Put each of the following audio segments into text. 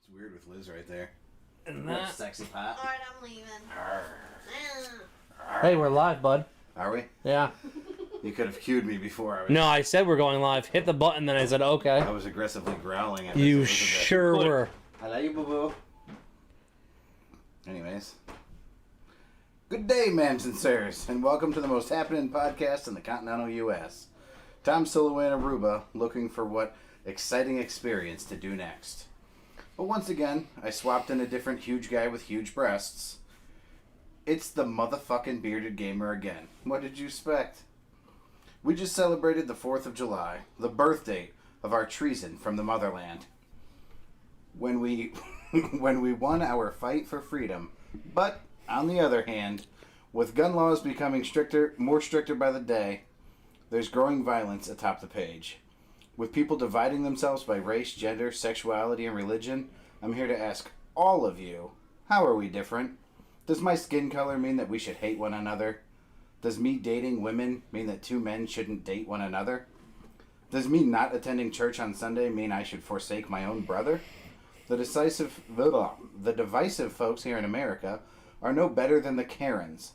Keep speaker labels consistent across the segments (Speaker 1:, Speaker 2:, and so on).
Speaker 1: It's weird with Liz right there.
Speaker 2: And
Speaker 1: That
Speaker 2: that.
Speaker 1: sexy pot.
Speaker 3: Alright, I'm leaving.
Speaker 2: Hey, we're live, bud.
Speaker 1: Are we?
Speaker 2: Yeah.
Speaker 1: You could have cued me before I was.
Speaker 2: No, I said we're going live. Hit the button, then I said
Speaker 1: I
Speaker 2: okay.
Speaker 1: was aggressively growling at
Speaker 2: You
Speaker 1: Miss Elizabeth.
Speaker 2: sure were.
Speaker 1: I love you, boo boo. Anyways. Good day, ma'ams and sirs, and welcome to the most happening podcast in the continental U.S. Tom Solo in Aruba, looking for what exciting experience to do next. But once again, I swapped in a different huge guy with huge breasts. It's the motherfucking bearded gamer again. What did you expect? We just celebrated the 4th of July, the birth date of our treason from the motherland. When we won our fight for freedom. But, on the other hand, with gun laws becoming more stricter by the day, there's growing violence atop the page. With people dividing themselves by race, gender, sexuality, and religion, I'm here to ask all of you, how are we different? Does my skin color mean that we should hate one another? Does me dating women mean that two men shouldn't date one another? Does me not attending church on Sunday mean I should forsake my own brother? The divisive folks here in America are no better than the Karens.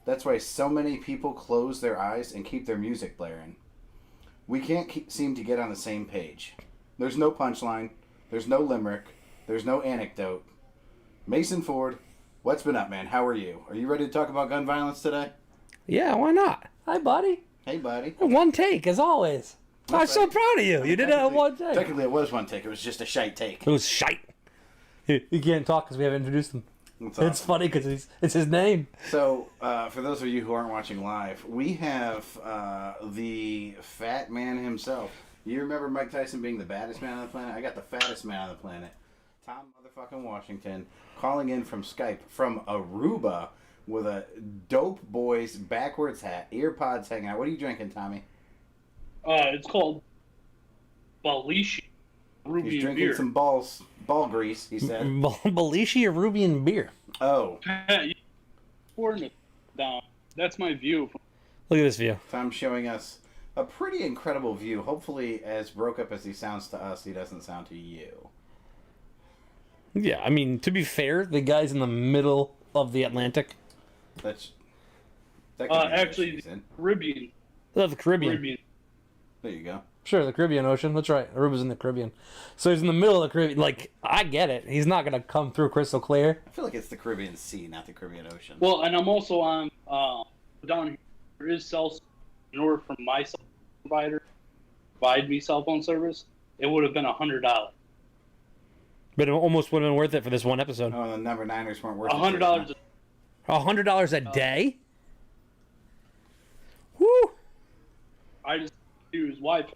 Speaker 1: That's why so many people close their eyes and keep their music blaring. We can't seem to get on the same page. There's no punchline. There's no limerick. There's no anecdote. Mason Ford, what's been up, man? How are you? Are you ready to talk about gun violence today?
Speaker 2: Yeah, why not? Hi, buddy.
Speaker 1: Hey, buddy.
Speaker 2: One take, as always. I'm so proud of you. You did it in one take.
Speaker 1: Technically, it was one take. It was just a shite take.
Speaker 2: It was shite. You can't talk because we haven't introduced him.
Speaker 1: It's
Speaker 2: It's
Speaker 1: awesome.
Speaker 2: funny because it's his name.
Speaker 1: So, for those of you who aren't watching live, we have the fat man himself. You remember Mike Tyson being the baddest man on the planet? I got the fattest man on the planet. Tom motherfucking Washington calling in from Skype from Aruba with a dope boys backwards hat, ear pods hanging out. What are you drinking, Tommy?
Speaker 4: It's called Balishi
Speaker 1: He's
Speaker 4: Ruby
Speaker 1: drinking
Speaker 4: beer.
Speaker 1: some ball grease, he said.
Speaker 2: Belishi Arubian beer.
Speaker 1: Oh,
Speaker 4: You pouring it down. That's my view.
Speaker 2: Look at this view.
Speaker 1: Tom's showing us a pretty incredible view. Hopefully, as broke up as he sounds to us, he doesn't sound to you.
Speaker 2: Yeah, I mean, to be fair, the guy's in the middle of the Atlantic.
Speaker 1: That could be
Speaker 4: Actually,
Speaker 1: issues in.
Speaker 4: Caribbean.
Speaker 2: The Caribbean.
Speaker 4: Caribbean.
Speaker 1: There you go.
Speaker 2: Sure, the Caribbean Ocean. That's right. Aruba's in the Caribbean. So he's in the middle of the Caribbean. Like, I get it. He's not going to come through crystal clear.
Speaker 1: I feel like it's the Caribbean Sea, not the Caribbean Ocean.
Speaker 4: Well, and I'm also on down here. There is cell. In order for my cell provider to provide me cell phone service, it would have been $100.
Speaker 2: But it almost would have been worth it for this one episode.
Speaker 1: Oh, the number niners weren't worth
Speaker 4: $100.
Speaker 2: $100 a day? Woo!
Speaker 4: I just use Wi-Fi.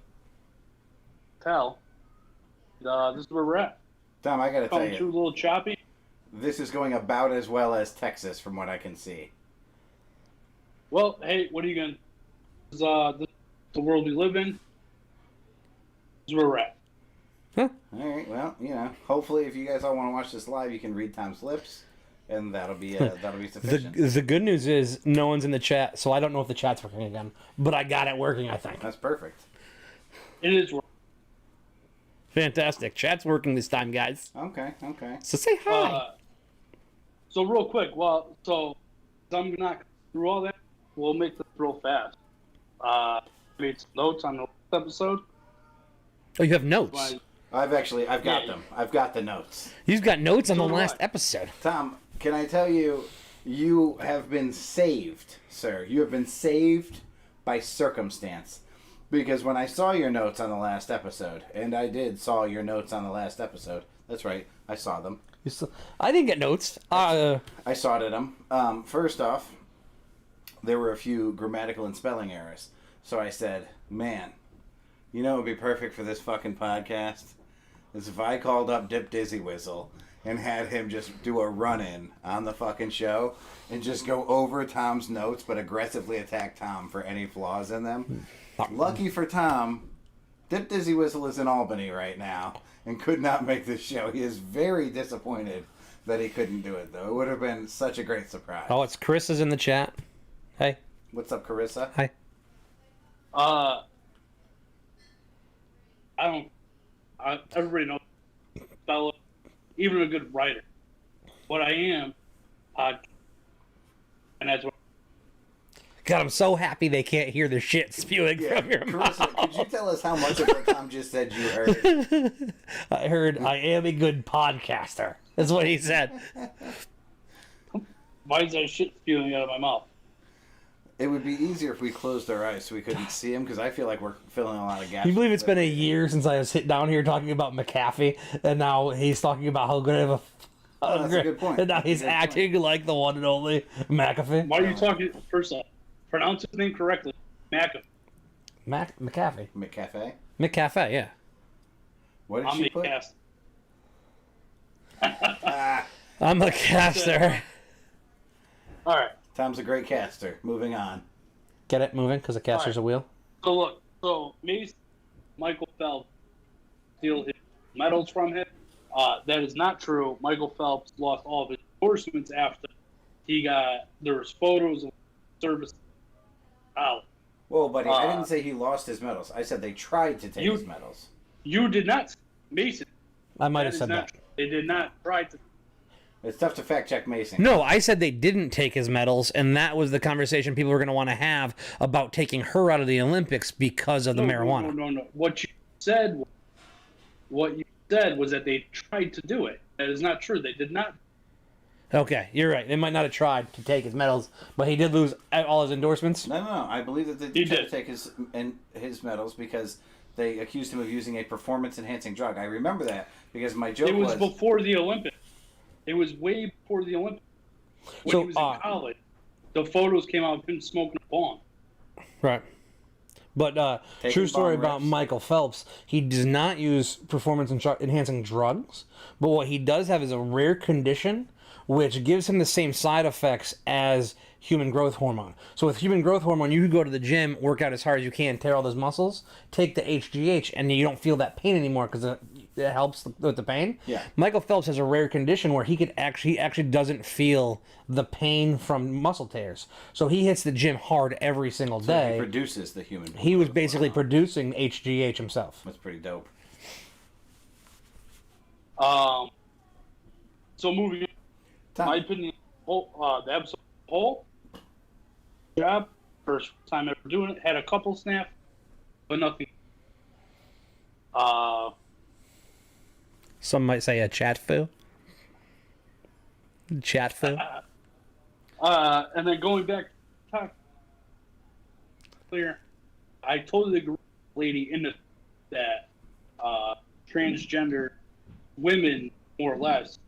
Speaker 4: This is where we're at.
Speaker 1: Tom, I gotta tell
Speaker 4: Going through a
Speaker 1: you,
Speaker 4: little choppy.
Speaker 1: this is going about as well as Texas, from what I can see.
Speaker 4: Well, hey, what are you gonna? This is the world we live in. This is where we're at.
Speaker 1: All right, well, hopefully, if you guys all want to watch this live, you can read Tom's lips, and that'll be sufficient.
Speaker 2: The good news is no one's in the chat, so I don't know if the chat's working again. But I got it working, I think.
Speaker 1: That's perfect.
Speaker 4: It is.
Speaker 2: Fantastic. Chat's working this time, guys.
Speaker 1: Okay.
Speaker 2: So say hi.
Speaker 4: So real quick, so I'm not through all that. We'll make this real fast. Made some notes on the last episode.
Speaker 2: Oh, you have notes.
Speaker 4: Why-
Speaker 1: I've got
Speaker 4: Yeah.
Speaker 1: them. I've got the notes.
Speaker 2: You've got notes on the
Speaker 4: So do
Speaker 2: last
Speaker 4: I.
Speaker 2: episode.
Speaker 1: Tom, can I tell you, you have been saved, sir. You have been saved by circumstance. Because when I saw your notes on the last episode, and I saw your notes on the last episode, that's right, I saw them.
Speaker 2: I didn't get notes.
Speaker 1: I saw them. First off, there were a few grammatical and spelling errors. So I said, man, you know what would be perfect for this fucking podcast? Is if I called up Dip Dizzy Whistle and had him just do a run-in on the fucking show and just go over Tom's notes but aggressively attack Tom for any flaws in them. Lucky for Tom, Dip Dizzy Whistle is in Albany right now and could not make this show. He is very disappointed that he couldn't do it, though. It would have been such a great surprise.
Speaker 2: Oh, it's Chris is in the chat. Hey.
Speaker 1: What's up, Carissa?
Speaker 2: Hi.
Speaker 4: Everybody knows spell it. even a good writer. What I am, and that's what.
Speaker 2: God, I'm so happy they can't hear the shit spewing from your
Speaker 1: Carissa,
Speaker 2: mouth.
Speaker 1: could you tell us how much of what Tom just said you heard?
Speaker 2: I heard I am a good podcaster. That's what he said.
Speaker 4: Why is that shit spewing out of my mouth?
Speaker 1: It would be easier if we closed our eyes so we couldn't see him, because I feel like we're filling a lot of gaps.
Speaker 2: Can you believe it's been a year since I was sitting down here talking about McAfee, and now he's talking about how good of a.
Speaker 1: Oh, that's a good point.
Speaker 2: And now he's
Speaker 1: That's a good
Speaker 2: acting like the one and only McAfee.
Speaker 4: Why are you talking? First off, pronounce his name correctly. McAfee.
Speaker 2: McAfee.
Speaker 1: McCafe?
Speaker 2: McCafe, yeah.
Speaker 1: What did
Speaker 4: I'm
Speaker 1: she
Speaker 4: a
Speaker 1: put?
Speaker 4: cast.
Speaker 2: I'm a caster.
Speaker 4: All right.
Speaker 1: Tom's a great caster. Moving on.
Speaker 2: Get it moving because a caster's a wheel.
Speaker 4: So look. So Mason, Michael Phelps, steal his medals from him. That is not true. Michael Phelps lost all of his endorsements after he got. There was photos of service out.
Speaker 1: Well, buddy, I didn't say he lost his medals. I said they tried to take his medals.
Speaker 4: You did not, Mason.
Speaker 2: I might have
Speaker 4: is
Speaker 2: said
Speaker 4: not
Speaker 2: that.
Speaker 4: true. They did not try to.
Speaker 1: It's tough to fact check Mason.
Speaker 2: No, I said they didn't take his medals, and that was the conversation people were going to want to have about taking her out of the Olympics because of the marijuana.
Speaker 4: No. What you said was that they tried to do it. That is not true. They did not.
Speaker 2: Okay, you're right. They might not have tried to take his medals, but he did lose all his endorsements.
Speaker 1: No. I believe that they
Speaker 4: He
Speaker 1: tried to
Speaker 4: did.
Speaker 1: take his medals because they accused him of using a performance-enhancing drug. I remember that because my joke
Speaker 4: It was before the Olympics. It was way before the Olympics. When
Speaker 2: So,
Speaker 4: he was in college, the photos came out of him smoking a bong.
Speaker 2: Right. But
Speaker 1: Taking
Speaker 2: true story
Speaker 1: bong
Speaker 2: about
Speaker 1: rips.
Speaker 2: Michael Phelps. He does not use performance-enhancing drugs, but what he does have is a rare condition which gives him the same side effects as human growth hormone. So with human growth hormone, you could go to the gym, work out as hard as you can, tear all those muscles, take the HGH, and you don't feel that pain anymore because it helps with the pain.
Speaker 1: Yeah.
Speaker 2: Michael Phelps has a rare condition where he actually doesn't feel the pain from muscle tears. So he hits the gym hard every single
Speaker 1: He
Speaker 2: day.
Speaker 1: produces the human.
Speaker 2: He was basically producing HGH himself.
Speaker 1: That's pretty dope.
Speaker 4: So moving on,
Speaker 1: Tom,
Speaker 4: my opinion, the episode whole job, first time ever doing it, had a couple snaps, but nothing.
Speaker 2: Some might say a chat foo. Chat foo.
Speaker 4: And then going back to talk clear, I totally agree with the lady in that transgender women, more or less,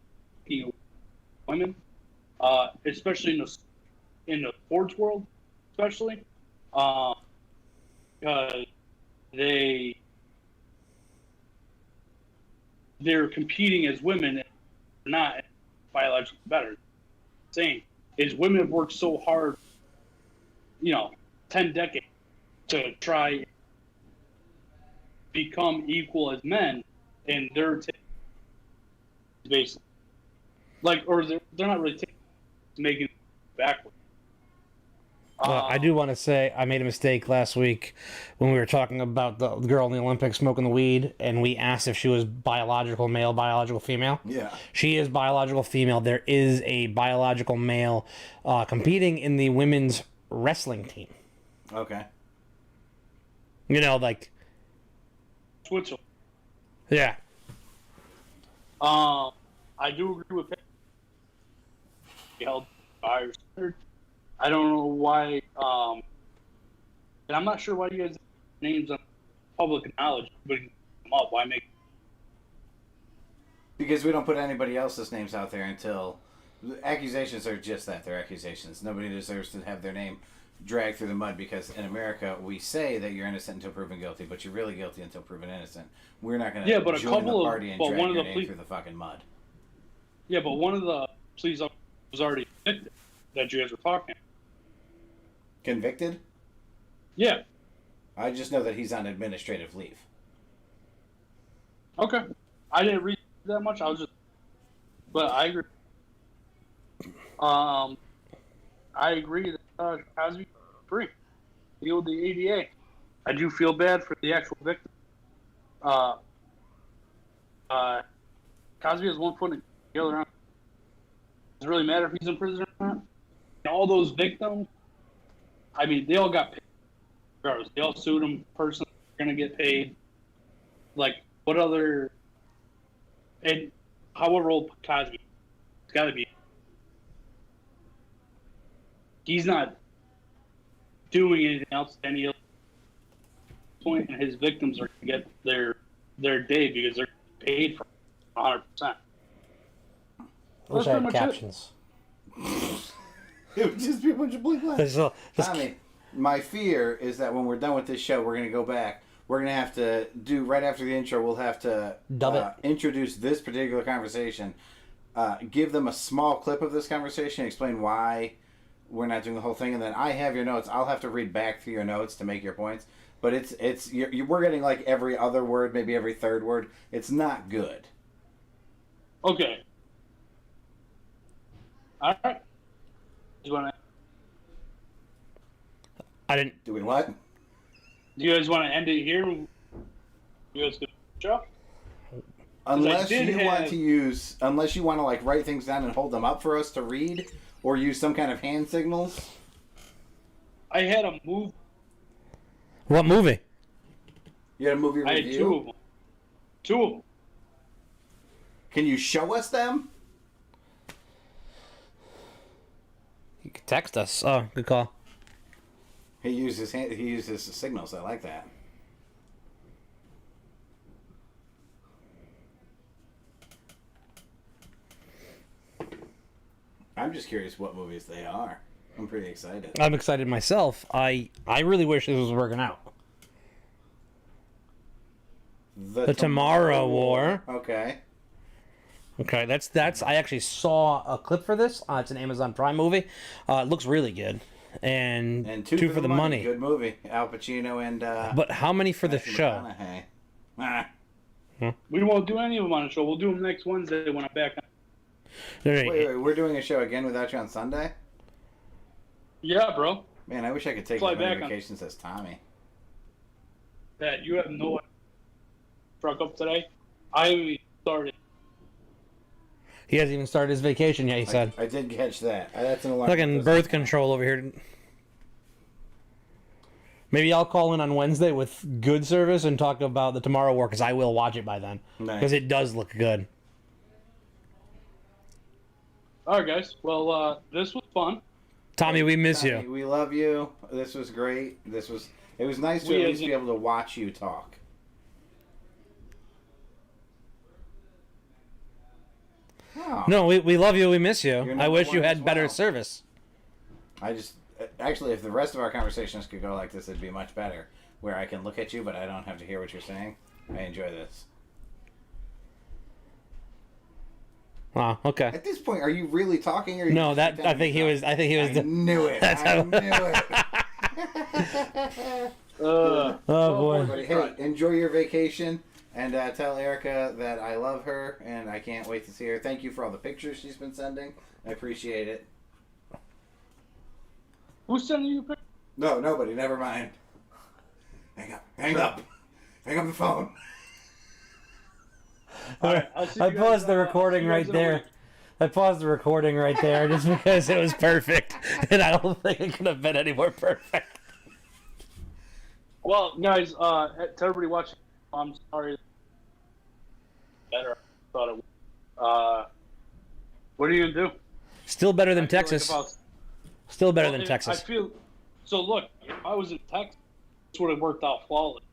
Speaker 4: women, especially in the sports world, especially, because they're competing as women, and they're not biologically better. Saying is women have worked so hard, 10 decades to try become equal as men, and they're basically or they're not really making it backward.
Speaker 2: I do want to say I made a mistake last week when we were talking about the girl in the Olympics smoking the weed, and we asked if she was biological male, biological female.
Speaker 1: Yeah.
Speaker 2: She is biological female. There is a biological male competing in the women's wrestling team.
Speaker 1: Okay.
Speaker 2: Like,
Speaker 4: Switzerland.
Speaker 2: yeah.
Speaker 4: I do agree with Pat. He held by her. I don't know why, and I'm not sure why you guys have names on public knowledge, but them up. Why make?
Speaker 1: Because we don't put anybody else's names out there until accusations are just that. They're accusations. Nobody deserves to have their name dragged through the mud because in America we say that you're innocent until proven guilty, but you're really guilty until proven innocent. We're not going to
Speaker 4: but
Speaker 1: join the party and drag
Speaker 4: one of
Speaker 1: your
Speaker 4: the
Speaker 1: name through the fucking mud.
Speaker 4: Yeah, but one of the police officers was already convicted that you guys were talking.
Speaker 1: Convicted?
Speaker 4: Yeah.
Speaker 1: I just know that he's on administrative leave.
Speaker 4: Okay. I didn't read that much. But I agree. I agree that Cosby free. Deal with the ADA. I do feel bad for the actual victim. Cosby has one foot in the other arm. Does it really matter if he's in prison or not? And all those victims, I mean, they all got paid. Regardless, they all sued him personally. They're gonna get paid. Like, what other? And however old Cosby, it's got to be. He's not doing anything else at any other point, and his victims are going to get their day because they're paid for 100%.
Speaker 2: I wish I had captions.
Speaker 1: It would just be a bunch of bleak lines.
Speaker 2: This
Speaker 1: Tommy, my fear is that when we're done with this show, we're going to go back. We're going to have to do, right after the intro, we'll have to
Speaker 2: Dub it.
Speaker 1: Introduce this particular conversation. Give them a small clip of this conversation, explain why we're not doing the whole thing, and then I have your notes. I'll have to read back through your notes to make your points. But we're getting like every other word, maybe every third word. It's not good.
Speaker 4: Okay. All right. Do
Speaker 2: I didn't.
Speaker 1: Do we what?
Speaker 4: you guys want to end it here? You guys can show?
Speaker 1: Unless you want to like write things down and hold them up for us to read, or use some kind of hand signals.
Speaker 4: I had a movie.
Speaker 2: What movie?
Speaker 1: You had a movie
Speaker 4: I
Speaker 1: review?
Speaker 4: had two of them. Two of them.
Speaker 1: Can you show us them?
Speaker 2: You can text us. Oh, good call.
Speaker 1: He uses signals. I like that. I'm just curious what movies they are. I'm pretty excited.
Speaker 2: I'm excited myself. I really wish this was working out. The Tomorrow War.
Speaker 1: Okay.
Speaker 2: Okay, that's. I actually saw a clip for this. It's an Amazon Prime movie. It looks really good, and two for the money.
Speaker 1: Good movie. Al Pacino and.
Speaker 2: But how many for the
Speaker 1: Matthew
Speaker 2: show?
Speaker 1: McConaughey.
Speaker 4: We won't do any of them on the show. We'll do them next Wednesday when I'm back.
Speaker 1: Wait, we're doing a show again without you on Sunday?
Speaker 4: Yeah, bro.
Speaker 1: Man, I wish I could take
Speaker 4: Fly
Speaker 1: as many
Speaker 4: back on-
Speaker 1: vacations as Tommy.
Speaker 4: Pat, you have no truck up today. I haven't even started.
Speaker 2: He hasn't even started his vacation yet. He said.
Speaker 1: I did catch that. That's an alarm.
Speaker 2: Fucking birth control over here. Maybe I'll call in on Wednesday with good service and talk about the Tomorrow War, because I will watch it by then. Because it does look good.
Speaker 4: All right, guys. Well, this was fun.
Speaker 2: Tommy, we miss
Speaker 1: Tommy,
Speaker 2: you.
Speaker 1: we love you. This was great. It was nice to at least be able to watch you talk. Oh.
Speaker 2: No, we love you. We miss you.
Speaker 1: You're
Speaker 2: I wish
Speaker 1: number
Speaker 2: you
Speaker 1: one
Speaker 2: had
Speaker 1: as
Speaker 2: better
Speaker 1: well.
Speaker 2: service.
Speaker 1: Actually, if the rest of our conversations could go like this, it'd be much better. Where I can look at you, but I don't have to hear what you're saying. I enjoy this.
Speaker 2: Oh, okay.
Speaker 1: At this point, are you really talking? Or are you
Speaker 2: No,
Speaker 1: just
Speaker 2: that I
Speaker 1: pretending
Speaker 2: think
Speaker 1: to
Speaker 2: he
Speaker 1: talk?
Speaker 2: was. I think he was.
Speaker 1: I knew it.
Speaker 2: That's
Speaker 1: I
Speaker 2: how-
Speaker 1: knew it.
Speaker 2: Oh boy.
Speaker 1: But hey, enjoy your vacation, and tell Erica that I love her, and I can't wait to see her. Thank you for all the pictures she's been sending. I appreciate it.
Speaker 4: Who's sending you pictures?
Speaker 1: No, nobody. Never mind. Hang up. Hang up. Hang up the phone.
Speaker 4: All right, I'll see
Speaker 2: I
Speaker 4: you guys,
Speaker 2: paused the
Speaker 4: see
Speaker 2: recording
Speaker 4: you
Speaker 2: right
Speaker 4: guys in a
Speaker 2: there.
Speaker 4: week.
Speaker 2: I paused the recording right there just because it was perfect, and I don't think it could have been any more perfect.
Speaker 4: Well, guys, to everybody watching, I'm sorry. Better. I thought it was. What are you gonna do?
Speaker 2: Still better than
Speaker 4: I feel like
Speaker 2: Texas.
Speaker 4: if I was-
Speaker 2: Still better
Speaker 4: Well,
Speaker 2: than
Speaker 4: I
Speaker 2: Texas.
Speaker 4: feel so. Look, if I was in Texas, this would have worked out flawless.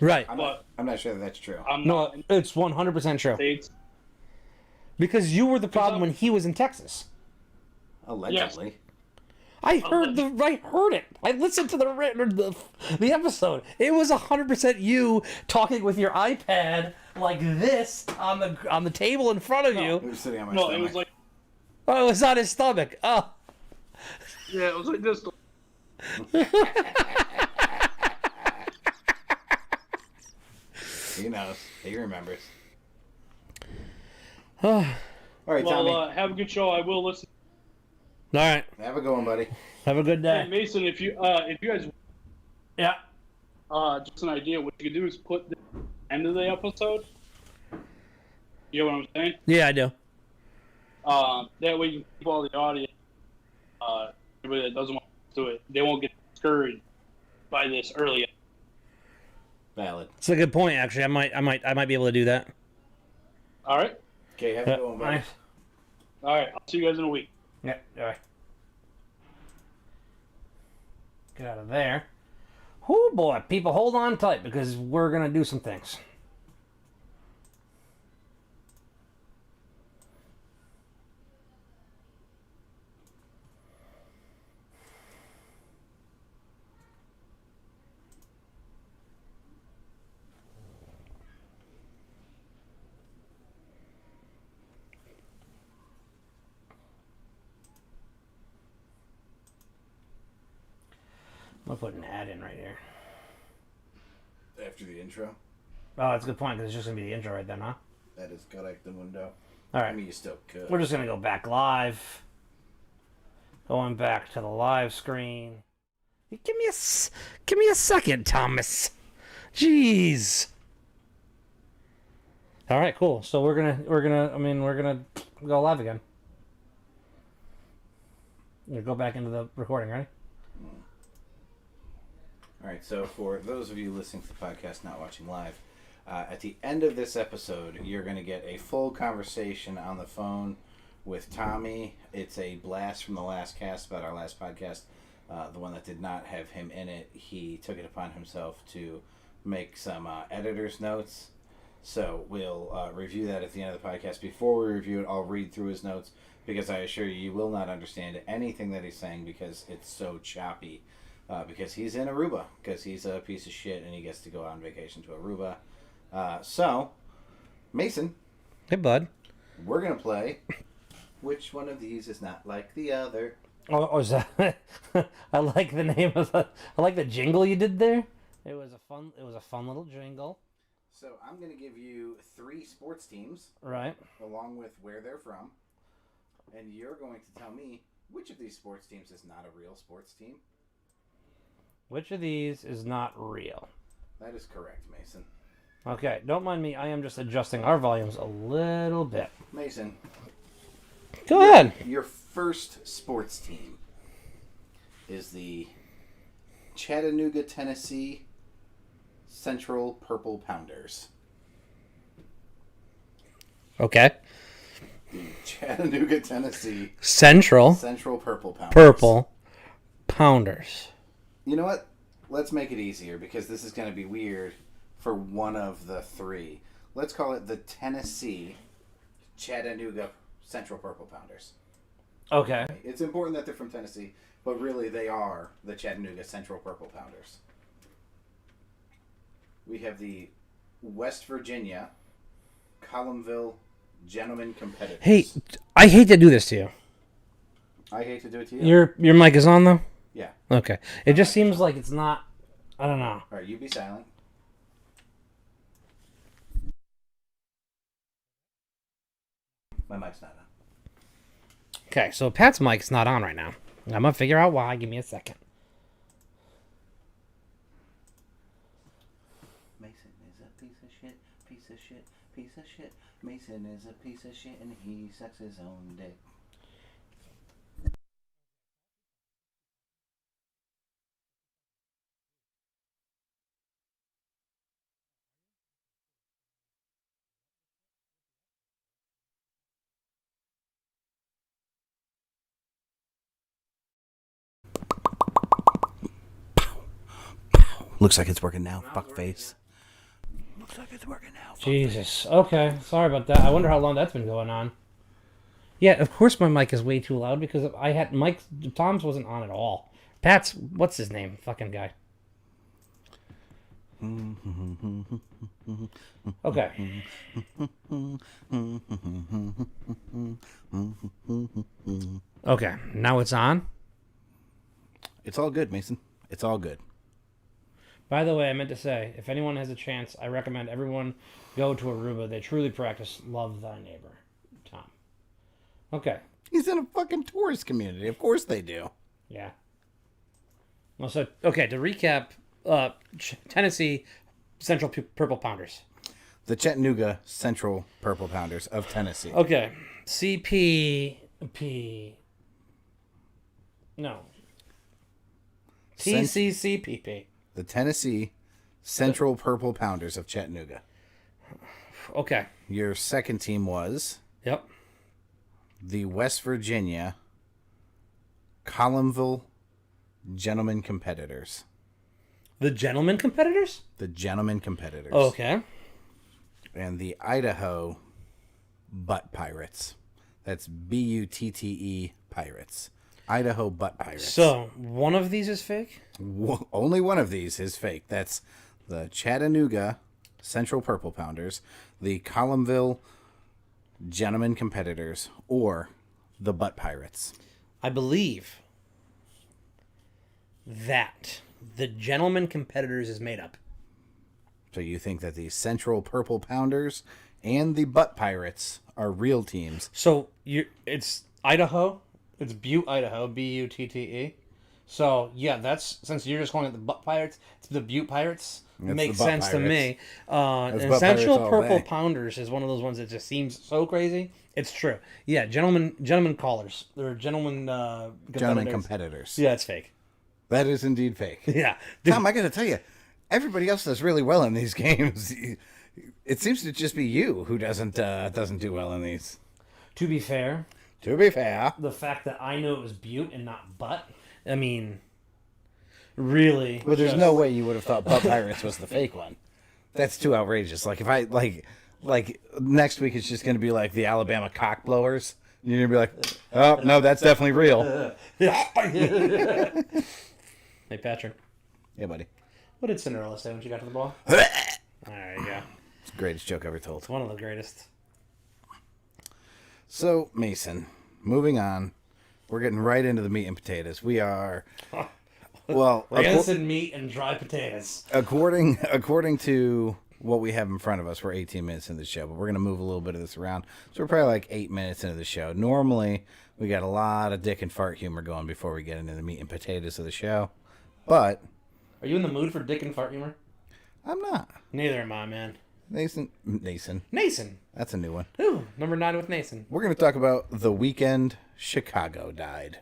Speaker 2: Right.
Speaker 1: I'm not sure that that's true.
Speaker 4: I'm
Speaker 2: No,
Speaker 4: not in
Speaker 2: it's 100%
Speaker 4: the
Speaker 2: true.
Speaker 4: States.
Speaker 2: Because you were the problem when he was in Texas.
Speaker 1: Allegedly.
Speaker 2: I heard it. I listened to the episode. It was 100% you talking with your iPad like this on the table in front of
Speaker 1: He
Speaker 2: you.
Speaker 1: was sitting on my
Speaker 4: No,
Speaker 1: stomach.
Speaker 4: it was like
Speaker 2: Oh, it was on his stomach. Oh.
Speaker 4: yeah, it was like this.
Speaker 1: He knows. He remembers.
Speaker 2: All
Speaker 1: All right, Tommy.
Speaker 4: Well, have a good show. I will listen.
Speaker 2: right.
Speaker 1: Have a good one, buddy.
Speaker 2: Have a good
Speaker 4: Hey,
Speaker 2: day.
Speaker 4: Mason, if you guys
Speaker 2: Yeah.
Speaker 4: just an idea, what you could do is put the end of the episode. You know what I'm saying?
Speaker 2: Yeah, I do.
Speaker 4: That way you can keep all the audience. Everybody that doesn't want to do it, they won't get discouraged by this early.
Speaker 1: Valid.
Speaker 2: It's a good point, actually. I might be able to do that.
Speaker 4: All right.
Speaker 1: Okay, have a good one, buddy.
Speaker 2: Nice.
Speaker 4: All right. I'll see you guys in a week.
Speaker 2: Yeah, all right. Get out of there. Oh boy, people, hold on tight because we're gonna do some things. I'm gonna put an ad in right here.
Speaker 1: After the intro,
Speaker 2: Oh, that's a good point because it's just gonna be the intro right then, huh?
Speaker 1: that is correct. The window.
Speaker 2: All
Speaker 1: I
Speaker 2: right,
Speaker 1: mean, you still could.
Speaker 2: we're just gonna go back live. Going back to the live screen. Give me a second, Thomas. Jeez. All right, cool. So we're gonna go live again. You go back into the recording, right?
Speaker 1: All right, so for those of you listening to the podcast, not watching live, at the end of this episode, you're going to get a full conversation on the phone with Tommy. It's a blast from the last cast about our last podcast, the one that did not have him in it. He took it upon himself to make some editor's notes. So we'll review that at the end of the podcast. Before we review it, I'll read through his notes because I assure you, you will not understand anything that he's saying because it's so choppy. Because he's in Aruba, because he's a piece of shit and he gets to go on vacation to Aruba. So, Mason.
Speaker 2: Hey, bud.
Speaker 1: We're going to play Which One of These Is Not Like the Other?
Speaker 2: Oh, is that? I like the name of the. I like the jingle you did there. It was a fun little jingle.
Speaker 1: So, I'm going to give you 3 sports teams.
Speaker 2: Right.
Speaker 1: Along with where they're from. And you're going to tell me which of these sports teams is not a real sports team.
Speaker 2: Which of these is not real?
Speaker 1: That is correct, Mason.
Speaker 2: Okay, don't mind me. I am just adjusting our volumes a little bit.
Speaker 1: Mason.
Speaker 2: Go ahead.
Speaker 1: Your first sports team is the Chattanooga, Tennessee Central Purple Pounders.
Speaker 2: Okay.
Speaker 1: The Chattanooga, Tennessee
Speaker 2: Central
Speaker 1: Purple Pounders.
Speaker 2: Purple Pounders.
Speaker 1: You know what? Let's make it easier because this is going to be weird for one of the 3. Let's call it the Tennessee Chattanooga Central Purple Pounders.
Speaker 2: Okay.
Speaker 1: It's important that they're from Tennessee, but really they are the Chattanooga Central Purple Pounders. We have the West Virginia Columnville Gentlemen Competitors.
Speaker 2: Hey, I hate to do this to you.
Speaker 1: I hate to do it to you.
Speaker 2: Your mic is on though?
Speaker 1: Yeah.
Speaker 2: Okay. It just seems like it's not. I don't know.
Speaker 1: All right, you be silent. My mic's not on.
Speaker 2: Okay, so Pat's mic's not on right now. I'm gonna figure out why. Give me a second.
Speaker 1: Mason is a piece of shit, piece of shit, piece of shit. Mason is a piece of shit and he sucks his own dick. Looks like it's working now, fuckface. Looks like it's working now.
Speaker 2: Jesus. Okay. Sorry about that. I wonder how long that's been going on. Yeah, of course my mic is way too loud because I had Tom's wasn't on at all. Pat's, what's his name? Fucking guy. Okay. Okay. Now it's on.
Speaker 1: It's all good, Mason. It's all good.
Speaker 2: By the way, I meant to say, if anyone has a chance, I recommend everyone go to Aruba. They truly practice Love Thy Neighbor. Tom. Okay.
Speaker 1: He's in a fucking tourist community. Of course they do.
Speaker 2: Yeah. Well, so, okay, to recap, Tennessee Central Purple Pounders.
Speaker 1: The Chattanooga Central Purple Pounders of Tennessee.
Speaker 2: Okay. CPP. No. TCCPP.
Speaker 1: The Tennessee Central Purple Pounders of Chattanooga.
Speaker 2: Okay.
Speaker 1: Your second team was
Speaker 2: Yep.
Speaker 1: the West Virginia Columnville Gentlemen Competitors.
Speaker 2: The gentlemen competitors?
Speaker 1: The Gentlemen Competitors.
Speaker 2: Okay.
Speaker 1: And the Idaho Butt Pirates. That's Butte Pirates. Idaho Butt Pirates.
Speaker 2: So, one of these is fake?
Speaker 1: Only one of these is fake. That's the Chattanooga Central Purple Pounders, the Columnville Gentlemen Competitors, or the Butt Pirates.
Speaker 2: I believe that the gentlemen competitors is made up.
Speaker 1: So you think that the Central Purple Pounders and the Butt Pirates are real teams?
Speaker 2: So, it's Idaho. It's Butte, Idaho. Butte. So, yeah, that's, since you're just calling it the Butt Pirates, it's the Butte Pirates. It
Speaker 1: It's
Speaker 2: makes
Speaker 1: the Butt
Speaker 2: sense to me.
Speaker 1: That's
Speaker 2: And
Speaker 1: Butt
Speaker 2: Central
Speaker 1: Pirates all
Speaker 2: Purple
Speaker 1: day.
Speaker 2: Pounders is one of those ones that just seems so crazy. It's true. Yeah, gentlemen callers. They're gentlemen
Speaker 1: Gentlemen
Speaker 2: competitors.
Speaker 1: Competitors.
Speaker 2: Yeah, it's fake.
Speaker 1: That is indeed fake.
Speaker 2: Yeah.
Speaker 1: Tom, I got to tell you, everybody else does really well in these games. It seems to just be you who doesn't do well in these.
Speaker 2: To be fair,
Speaker 1: To be fair.
Speaker 2: the fact that I know it was Butte and not Butt, I mean, really.
Speaker 1: But there's
Speaker 2: just-
Speaker 1: no way you would have thought Butt Pirates was the fake one. That's too outrageous. Like if I like next week it's just gonna be like the Alabama cock blowers. You're gonna be like, oh no, that's definitely real.
Speaker 2: Hey, Patrick.
Speaker 1: Yeah, buddy.
Speaker 2: What did Cinderella say when she got to the ball? There you go.
Speaker 1: It's the greatest joke ever told.
Speaker 2: One of the greatest.
Speaker 1: So, Mason, moving on. We're getting right into the meat and potatoes. We are well
Speaker 2: Rancid meat and dry potatoes.
Speaker 1: according to what we have in front of us, we're 18 minutes into the show, but we're gonna move a little bit of this around. So we're probably like 8 minutes into the show. Normally we got a lot of dick and fart humor going before we get into the meat and potatoes of the show. But
Speaker 2: Are you in the mood for dick and fart humor?
Speaker 1: I'm not.
Speaker 2: Neither am I, man.
Speaker 1: Nason.
Speaker 2: Nason.
Speaker 1: That's a new one.
Speaker 2: Ooh, number 9 with Nason.
Speaker 1: We're going to talk about the weekend Chicago died.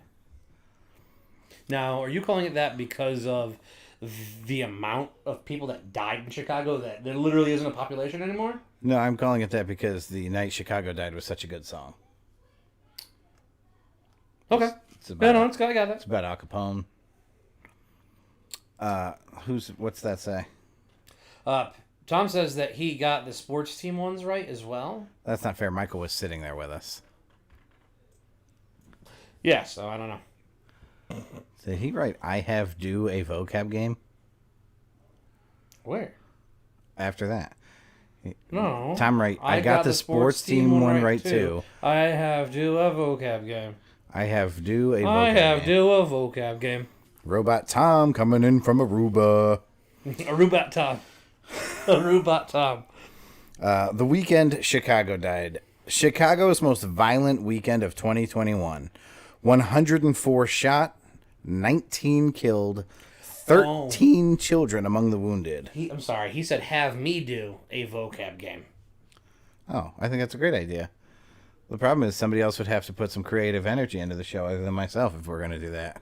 Speaker 2: Now, are you calling it that because of the amount of people that died in Chicago that there literally isn't a population anymore?
Speaker 1: No, I'm calling it that because the night Chicago died was such a good song.
Speaker 2: Okay.
Speaker 1: It's about,
Speaker 2: Yeah, no, I got
Speaker 1: it's
Speaker 2: that.
Speaker 1: about Al Capone. What's that say?
Speaker 2: Tom says that he got the sports team ones right as well.
Speaker 1: That's not fair. Michael was sitting there with us.
Speaker 2: Yeah, so I don't know.
Speaker 1: Did he write I have do a vocab game
Speaker 2: Where?
Speaker 1: after that?
Speaker 2: No.
Speaker 1: Tom right. I got the sports team one right too.
Speaker 2: I have do a vocab game.
Speaker 1: I have do a vocab
Speaker 2: I have
Speaker 1: game.
Speaker 2: do a vocab game.
Speaker 1: Robot Tom coming in from Aruba.
Speaker 2: Aruba Tom. Aruba Tom.
Speaker 1: The weekend Chicago died. Chicago's most violent weekend of 2021. 104 shot, 19 killed, 13 children among the wounded.
Speaker 2: I'm sorry. He said have me do a vocab game.
Speaker 1: Oh, I think that's a great idea. The problem is somebody else would have to put some creative energy into the show other than myself if we're going to do that.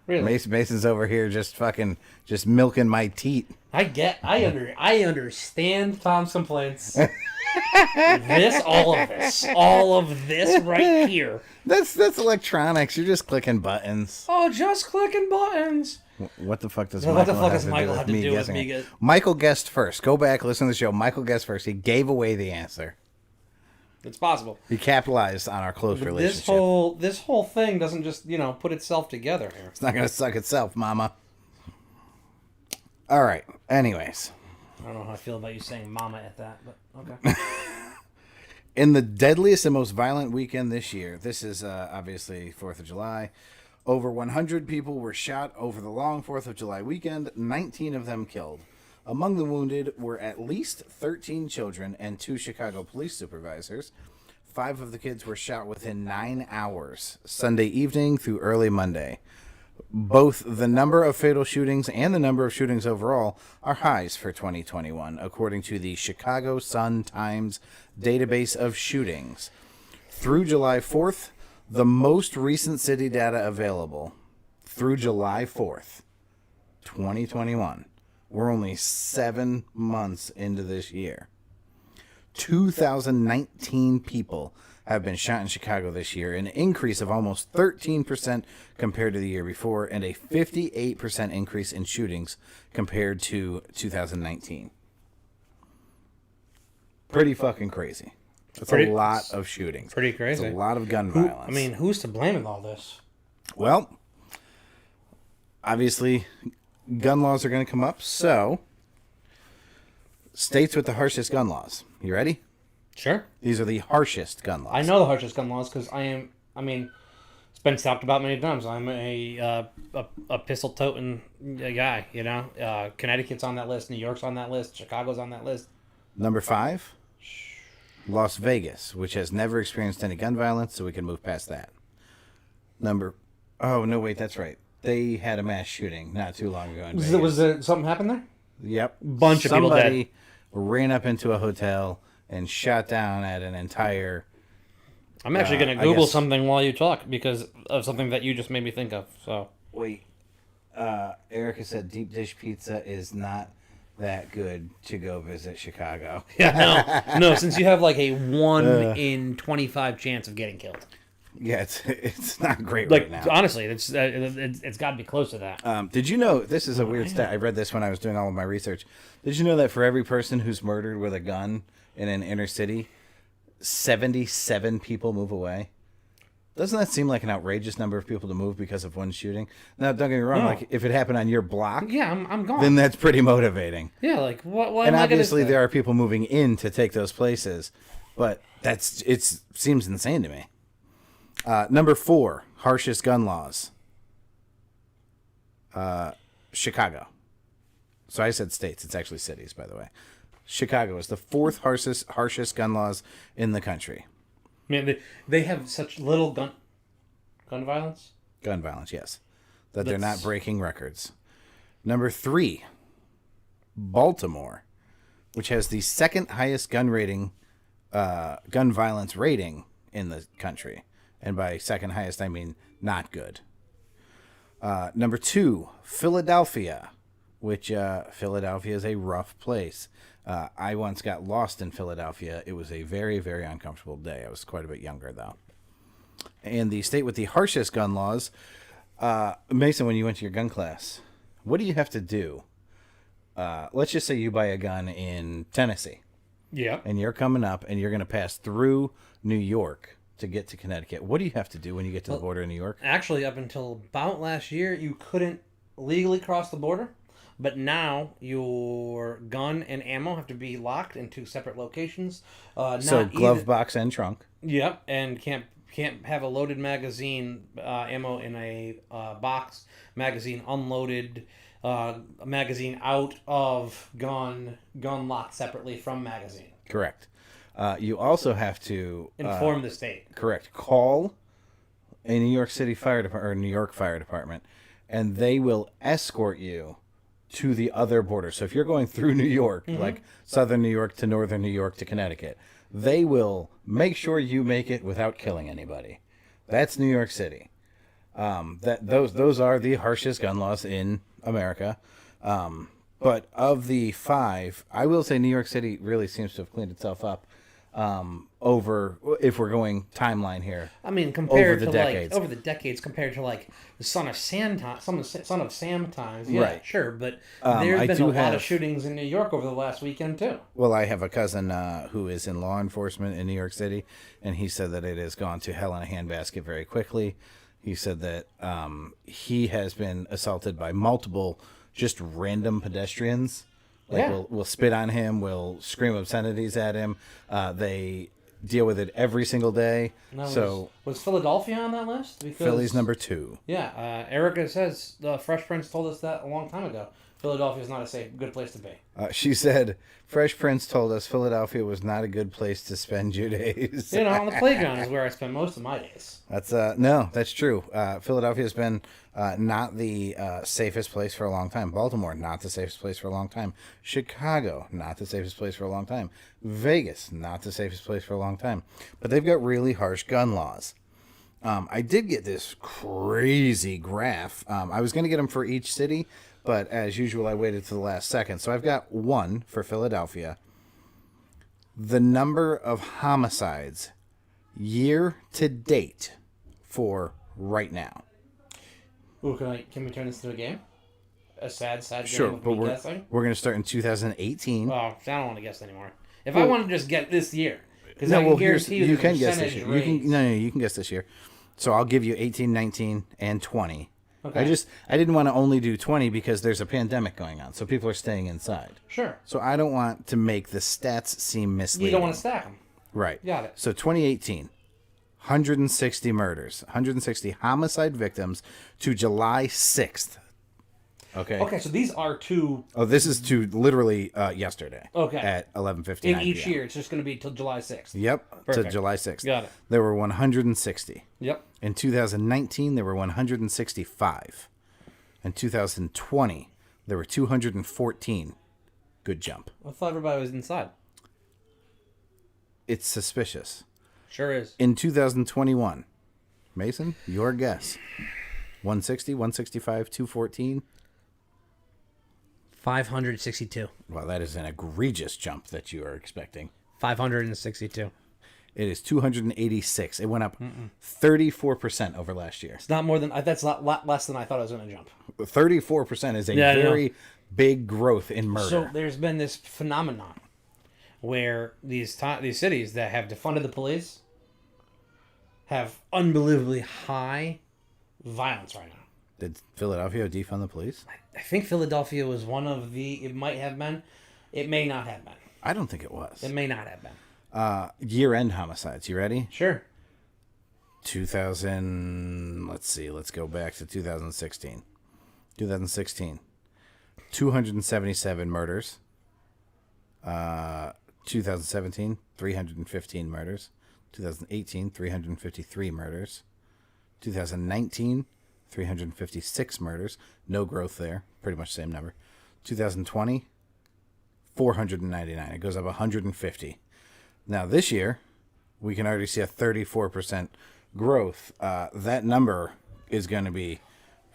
Speaker 2: Really?
Speaker 1: Mason's over here just milking my teat.
Speaker 2: I understand Tom's complaints. all of this right here.
Speaker 1: That's electronics. You're just clicking buttons.
Speaker 2: Oh, just clicking buttons.
Speaker 1: What the fuck does
Speaker 2: What the
Speaker 1: Michael
Speaker 2: fuck does Michael have to do with
Speaker 1: guessing
Speaker 2: me?
Speaker 1: it? Michael guessed first. Go back, listen to the show. Michael guessed first. He gave away the answer.
Speaker 2: It's possible.
Speaker 1: He capitalized on our close relationship.
Speaker 2: This whole thing doesn't just put itself together here.
Speaker 1: It's not going to suck itself, mama. All right. Anyways.
Speaker 2: I don't know how I feel about you saying "mama" at that, but okay.
Speaker 1: In the deadliest and most violent weekend this year, this is obviously 4th of July, over 100 people were shot over the long 4th of July weekend, 19 of them killed. Among the wounded were at least 13 children and 2 Chicago police supervisors. 5 of the kids were shot within 9 hours, Sunday evening through early Monday. Both the number of fatal shootings and the number of shootings overall are highs for 2021, according to the Chicago Sun-Times database of shootings. Through July 4th, the most recent city data available, through July 4th, 2021, we're only 7 months into this year. 2,019 people have been shot in Chicago this year, an increase of almost 13% compared to the year before, and a 58% increase in shootings compared to 2019. Pretty fucking crazy. That's a lot of shootings.
Speaker 2: Pretty crazy.
Speaker 1: It's a lot of gun violence.
Speaker 2: I mean, who's to blame in all this?
Speaker 1: Well, obviously, gun laws are going to come up, so states with the harshest gun laws. You ready?
Speaker 2: Sure.
Speaker 1: These are the harshest gun laws.
Speaker 2: I know the harshest gun laws because it's been talked about many times. I'm a pistol toting guy, you know. Connecticut's on that list. New York's on that list. Chicago's on that list.
Speaker 1: Number 5, Las Vegas, which has never experienced any gun violence, so we can move past that. Oh, no, wait, that's right. They had a mass shooting not too long ago in Vegas.
Speaker 2: Was there something happened there?
Speaker 1: Yep.
Speaker 2: Bunch of people dead.
Speaker 1: Somebody ran up into a hotel and shot down at an entire...
Speaker 2: I'm actually going to Google something while you talk because of something that you just made me think of. So
Speaker 1: wait, Erica said deep dish pizza is not that good to go visit Chicago.
Speaker 2: Yeah, no. Since you have like a 1 in 25 chance of getting killed.
Speaker 1: Yeah, it's not great
Speaker 2: like,
Speaker 1: right now.
Speaker 2: Honestly, it's got to be close to that.
Speaker 1: Did you know, this is a weird stat, I read this when I was doing all of my research. Did you know that for every person who's murdered with a gun in an inner city, 77 people move away? Doesn't that seem like an outrageous number of people to move because of one shooting? Now, don't get me wrong, like if it happened on your block,
Speaker 2: yeah, I'm gone.
Speaker 1: then that's pretty motivating.
Speaker 2: Yeah, like what?
Speaker 1: And obviously there are people moving in to take those places, but it seems insane to me. Number 4, harshest gun laws. Chicago. So I said states. It's actually cities, by the way. Chicago is the 4th harshest gun laws in the country.
Speaker 2: Man, they have such little gun violence.
Speaker 1: Gun violence, yes. They're not breaking records. Number 3, Baltimore, which has the 2nd highest gun violence rating in the country. And by 2nd highest, I mean not good. Number 2, Philadelphia, which Philadelphia is a rough place. I once got lost in Philadelphia. It was a very, very uncomfortable day. I was quite a bit younger, though. And the state with the harshest gun laws, Mason, when you went to your gun class, what do you have to do? Let's just say you buy a gun in Tennessee.
Speaker 2: Yeah.
Speaker 1: And you're coming up, and you're going to pass through New York to get to Connecticut. What do you have to do when you get to the border in New York?
Speaker 2: Actually, up until about last year, you couldn't legally cross the border. But now your gun and ammo have to be locked in 2 separate locations.
Speaker 1: So glove box and trunk.
Speaker 2: Yep, and can't have a loaded magazine, ammo in a box, magazine unloaded, magazine out of gun locked separately from magazine.
Speaker 1: Correct. You also have to
Speaker 2: inform the state.
Speaker 1: Correct. Call a New York City Fire Department or New York Fire Department, and they will escort you to the other border. So if you're going through New York, like southern New York to northern New York to Connecticut, they will make sure you make it without killing anybody. That's New York City. Those are the harshest gun laws in America. But of the 5, I will say New York City really seems to have cleaned itself up. Over, if we're going timeline here.
Speaker 2: I mean, compared
Speaker 1: over the decades.
Speaker 2: Over the decades, compared to like the Son of Sam times. Yeah,
Speaker 1: right.
Speaker 2: Sure, but there's been a lot
Speaker 1: have
Speaker 2: of shootings in New York over the last weekend too.
Speaker 1: Well, I have a cousin who is in law enforcement in New York City, and he said that it has gone to hell in a handbasket very quickly. He said that he has been assaulted by multiple just random pedestrians. Like we'll spit on him, we'll scream obscenities at him. They deal with it every single day.
Speaker 2: Now, was Philadelphia on that list?
Speaker 1: Philly's number 2.
Speaker 2: Yeah, Erica says the Fresh Prince told us that a long time ago. Philadelphia is not a safe, good place to be.
Speaker 1: She said, Fresh Prince told us Philadelphia was not a good place to spend your days.
Speaker 2: You know, on the playground is where I spend most of my days.
Speaker 1: That's no, that's true. Philadelphia has been not the safest place for a long time. Baltimore, not the safest place for a long time. Chicago, not the safest place for a long time. Vegas, not the safest place for a long time. But they've got really harsh gun laws. I did get this crazy graph. I was going to get them for each city, but as usual, I waited to the last second. So I've got one for Philadelphia. The number of homicides year to date for right now.
Speaker 2: Ooh, can we turn this into a game? A sad game
Speaker 1: Sure,
Speaker 2: with
Speaker 1: but
Speaker 2: me
Speaker 1: we're
Speaker 2: guessing?
Speaker 1: going to start in 2018.
Speaker 2: Oh, I don't want to guess anymore. If I want to just get this year, because
Speaker 1: No,
Speaker 2: I can
Speaker 1: well,
Speaker 2: guarantee
Speaker 1: you
Speaker 2: the
Speaker 1: can guess this
Speaker 2: percentage
Speaker 1: year. You
Speaker 2: raise.
Speaker 1: can you can guess this year. So I'll give you 18, 19, and 20.
Speaker 2: Okay.
Speaker 1: I didn't want to only do 20 because there's a pandemic going on, so people are staying inside.
Speaker 2: Sure.
Speaker 1: So I don't want to make the stats seem misleading.
Speaker 2: You don't want to stack them.
Speaker 1: Right.
Speaker 2: Got it.
Speaker 1: So 2018, 160 murders, 160 homicide victims to July 6th. Okay.
Speaker 2: Okay, so these are two
Speaker 1: Oh, this is to literally yesterday.
Speaker 2: Okay.
Speaker 1: At 11:59
Speaker 2: in each
Speaker 1: PM.
Speaker 2: year. It's just going to be till July 6th.
Speaker 1: Yep.
Speaker 2: Perfect.
Speaker 1: To July 6th.
Speaker 2: Got it.
Speaker 1: There were 160.
Speaker 2: Yep.
Speaker 1: In 2019, there were 165. In 2020, there were 214. Good jump.
Speaker 2: I thought everybody was inside.
Speaker 1: It's suspicious.
Speaker 2: Sure is.
Speaker 1: In 2021, Mason, your guess. 160, 165, 214.
Speaker 2: 562.
Speaker 1: Well, that is an egregious jump that you are expecting.
Speaker 2: 562.
Speaker 1: It is 286. It went up 34% over last year.
Speaker 2: It's not more than that's a lot less than I thought I was going to jump.
Speaker 1: 34% is a
Speaker 2: Yeah, I know.
Speaker 1: very big growth in murder.
Speaker 2: So there's been this phenomenon where these cities that have defunded the police have unbelievably high violence right now.
Speaker 1: Did Philadelphia defund the police?
Speaker 2: I think Philadelphia was one of the. It might have been. It may not have been.
Speaker 1: I don't think it was.
Speaker 2: It may not have been.
Speaker 1: Year-end homicides. You ready?
Speaker 2: Sure.
Speaker 1: 2000. Let's see. Let's go back to 2016. 2016. 277 murders. 2017, 315 murders. 2018, 353 murders. 2019, 356 murders. No growth there. Pretty much the same number. 2020, 499. It goes up 150. Now this year, we can already see a 34% growth. That number is going to be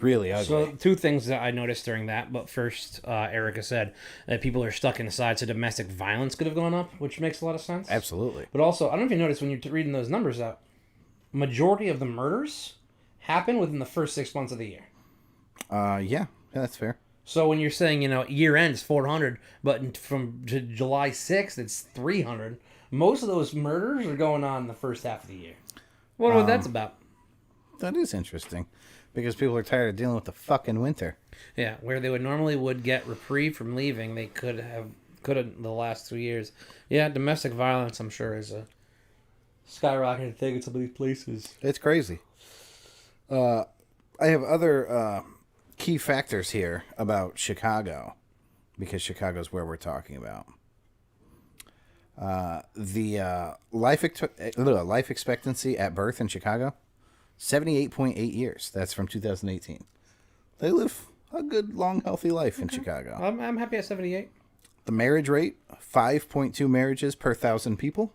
Speaker 1: really ugly.
Speaker 2: So two things that I noticed during that, but first, Erica said that people are stuck inside, so domestic violence could have gone up, which makes a lot of sense.
Speaker 1: Absolutely.
Speaker 2: But also, I don't know if you noticed when you're reading those numbers that majority of the murders happen within the first 6 months of the year.
Speaker 1: Yeah, that's fair.
Speaker 2: So when you're saying, year end is 400, but from July 6th, it's 300, most of those murders are going on in the first half of the year. Wonder what that's about.
Speaker 1: That is interesting because people are tired of dealing with the fucking winter.
Speaker 2: Yeah, where they would get reprieve from leaving, they could have the last 2 years. Yeah, domestic violence, I'm sure, is a skyrocketing thing in some of these places.
Speaker 1: It's crazy. I have other key factors here about Chicago because Chicago's where we're talking about. The life expectancy at birth in Chicago, 78.8 years. That's from 2018. They live a good, long, healthy life in Chicago.
Speaker 2: I'm happy at 78.
Speaker 1: The marriage rate, 5.2 marriages per 1,000 people.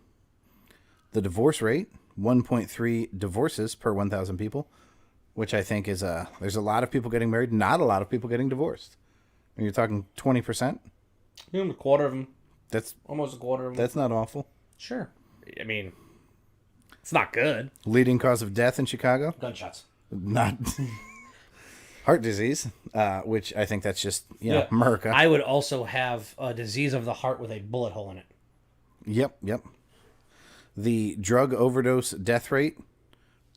Speaker 1: The divorce rate, 1.3 divorces per 1,000 people, which I think is there's a lot of people getting married, not a lot of people getting divorced. When you're talking 20%,
Speaker 2: A quarter of them.
Speaker 1: that's
Speaker 2: Almost a quarter of them.
Speaker 1: that's not awful.
Speaker 2: Sure. I mean, it's not good.
Speaker 1: Leading cause of death in Chicago,
Speaker 2: Gunshots.
Speaker 1: not heart disease, which I think that's just America.
Speaker 2: I would also have a disease of the heart with a bullet hole in it.
Speaker 1: Yep. The drug overdose death rate,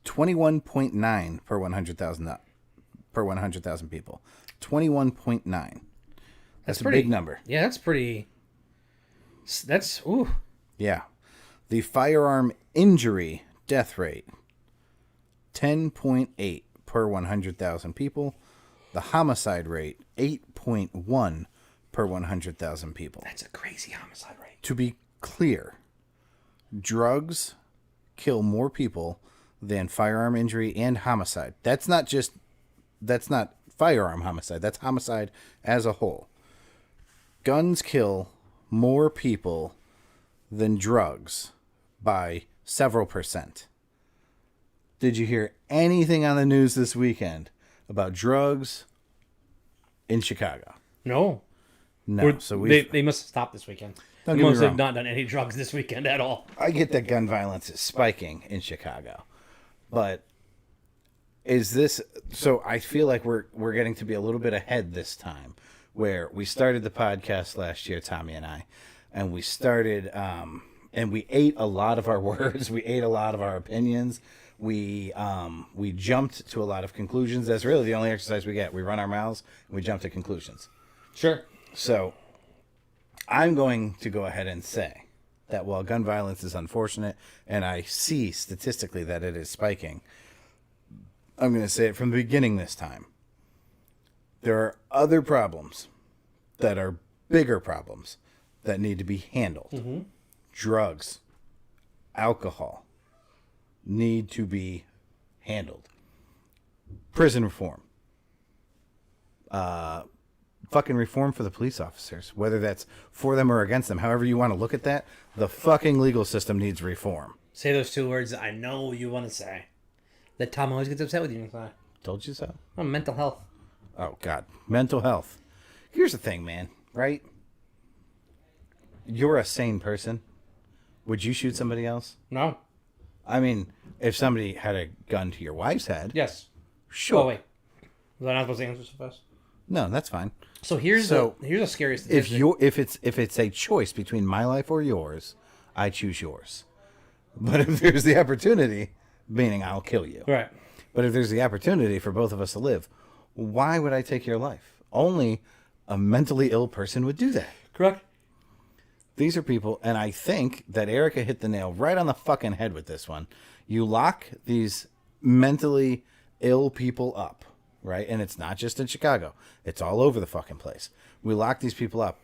Speaker 1: 21.9 per 100,000 people. 21.9. That's a big number.
Speaker 2: Yeah, that's pretty. That's ooh.
Speaker 1: Yeah. The firearm injury death rate, 10.8 per 100,000 people. The homicide rate, 8.1 per 100,000 people.
Speaker 2: That's a crazy homicide rate.
Speaker 1: To be clear, drugs kill more people than firearm injury and homicide. That's not firearm homicide. That's homicide as a whole. Guns kill more people than drugs by several percent. Did you hear anything on the news this weekend about drugs in Chicago?
Speaker 2: No.
Speaker 1: No. So
Speaker 2: they must have stopped this weekend.
Speaker 1: Don't
Speaker 2: They
Speaker 1: get me
Speaker 2: must have
Speaker 1: wrong.
Speaker 2: not done any drugs this weekend at all.
Speaker 1: I get that gun violence is spiking in Chicago, but is this so? I feel like we're getting to be a little bit ahead this time, where we started the podcast last year, Tommy and I, and we started and we ate a lot of our words, we ate a lot of our opinions, we jumped to a lot of conclusions. That's really the only exercise we get. We run our mouths and we jump to conclusions.
Speaker 2: Sure.
Speaker 1: So I'm going to go ahead and say that while gun violence is unfortunate, and I see statistically that it is spiking, I'm going to say it from the beginning this time. There are other problems that are bigger problems that need to be handled.
Speaker 2: Mm-hmm.
Speaker 1: Drugs, alcohol need to be handled. Prison reform. Fucking reform for the police officers, whether that's for them or against them, however you want to look at that, the fucking legal system needs reform.
Speaker 2: Say those two words that I know you want to say. That Tom always gets upset with you.
Speaker 1: Told you so.
Speaker 2: Oh, mental health.
Speaker 1: Oh, God. Mental health. Here's the thing, man, right? You're a sane person. Would you shoot somebody else?
Speaker 2: No.
Speaker 1: I mean, if somebody had a gun to your wife's head,
Speaker 2: Yes.
Speaker 1: sure.
Speaker 2: Oh, wait. Was I not supposed to answer so fast?
Speaker 1: No, that's fine.
Speaker 2: So here's a scary statistic.
Speaker 1: If it's a choice between my life or yours, I choose yours. But if there's the opportunity, meaning I'll kill you.
Speaker 2: Right.
Speaker 1: But if there's the opportunity for both of us to live, why would I take your life? Only a mentally ill person would do that.
Speaker 2: Correct.
Speaker 1: These are people, and I think that Erica hit the nail right on the fucking head with this one. You lock these mentally ill people up, right? And it's not just in Chicago. It's all over the fucking place. We lock these people up.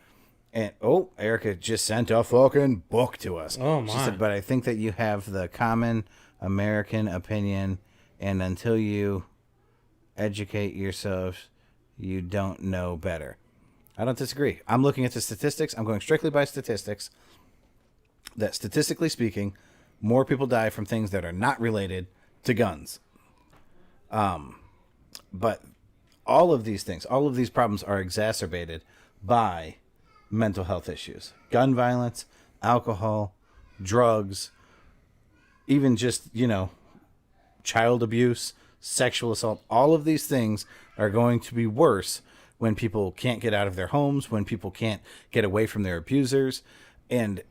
Speaker 1: And, Erica just sent a fucking book to us.
Speaker 2: Oh, my.
Speaker 1: She said, but I think that you have the common American opinion, and until you educate yourselves, you don't know better. I don't disagree. I'm looking at the statistics. I'm going strictly by statistics. That statistically speaking, more people die from things that are not related to guns. But all of these things, all of these problems are exacerbated by mental health issues. Gun violence, alcohol, drugs, even just, child abuse, sexual assault. All of these things are going to be worse when people can't get out of their homes, when people can't get away from their abusers. And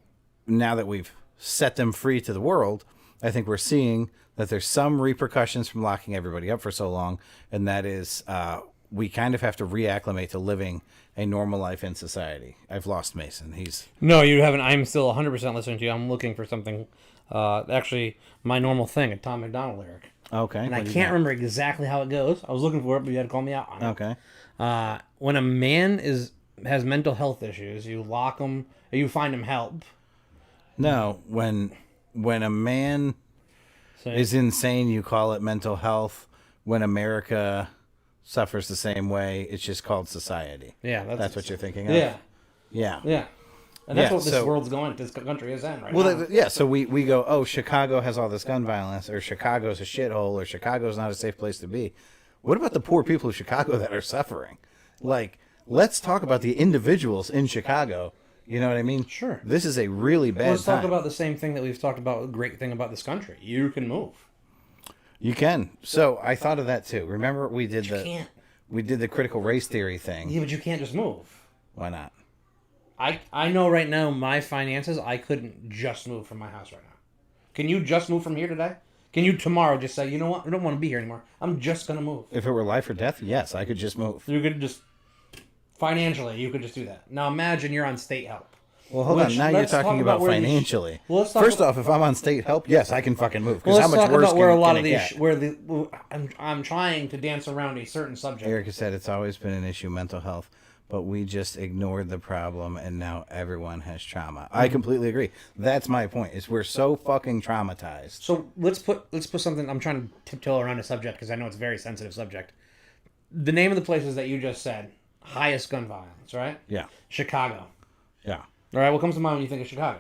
Speaker 1: now that we've set them free to the world, I think we're seeing that there's some repercussions from locking everybody up for so long. And that is, we kind of have to reacclimate to living a normal life in society. I've lost Mason.
Speaker 2: No, you haven't. I'm still 100% listening to you. I'm looking for something, actually, my normal thing, a Tom McDonald lyric.
Speaker 1: Okay.
Speaker 2: And I can't remember exactly how it goes. I was looking for it, but you had to call me out on it.
Speaker 1: Okay.
Speaker 2: When a man has mental health issues, you lock him, or you find him help.
Speaker 1: No, when a man is insane, you call it mental health. When America suffers the same way, it's just called society.
Speaker 2: Yeah,
Speaker 1: that's what you're thinking of.
Speaker 2: Yeah,
Speaker 1: Yeah.
Speaker 2: and that's
Speaker 1: Yeah,
Speaker 2: what this
Speaker 1: so-
Speaker 2: world's going. This country is in right
Speaker 1: Well,
Speaker 2: now.
Speaker 1: so we go, Chicago has all this gun violence, or Chicago's a shithole, or Chicago's not a safe place to be. What about the poor people of Chicago that are suffering? Like, let's talk about the individuals in Chicago. You know what I mean?
Speaker 2: Sure.
Speaker 1: This is a really bad
Speaker 2: Let's
Speaker 1: time.
Speaker 2: talk about the same thing that we've talked about. A great thing about this country: you can move.
Speaker 1: You can. So I thought of that too. Remember we did
Speaker 2: can't.
Speaker 1: we did the critical race theory thing.
Speaker 2: Yeah, but you can't just move.
Speaker 1: Why not?
Speaker 2: I know right now my finances. I couldn't just move from my house right now. Can you just move from here today? Can you tomorrow just say, you know what? I don't want to be here anymore. I'm just gonna move.
Speaker 1: If it were life or death, yes, I could just move.
Speaker 2: You could just financially, you could just do that. Now imagine you're on state help.
Speaker 1: Well, hold on. Now you're talking about financially. First off, if I'm on state help, yes, I can fucking move. Because
Speaker 2: Well,
Speaker 1: how
Speaker 2: let's
Speaker 1: much
Speaker 2: talk
Speaker 1: worse
Speaker 2: about where a lot
Speaker 1: can
Speaker 2: of
Speaker 1: it
Speaker 2: these,
Speaker 1: get?
Speaker 2: where the, I'm trying to dance around a certain subject.
Speaker 1: Erica said it's always been an issue, mental health, but we just ignored the problem, and now everyone has trauma. I completely agree. That's my point. Is we're so fucking traumatized.
Speaker 2: So let's put something. I'm trying to tiptoe around a subject because I know it's a very sensitive subject. The name of the places that you just said, highest gun violence, right?
Speaker 1: Yeah,
Speaker 2: Chicago.
Speaker 1: yeah.
Speaker 2: All right, what comes to mind when you think of Chicago?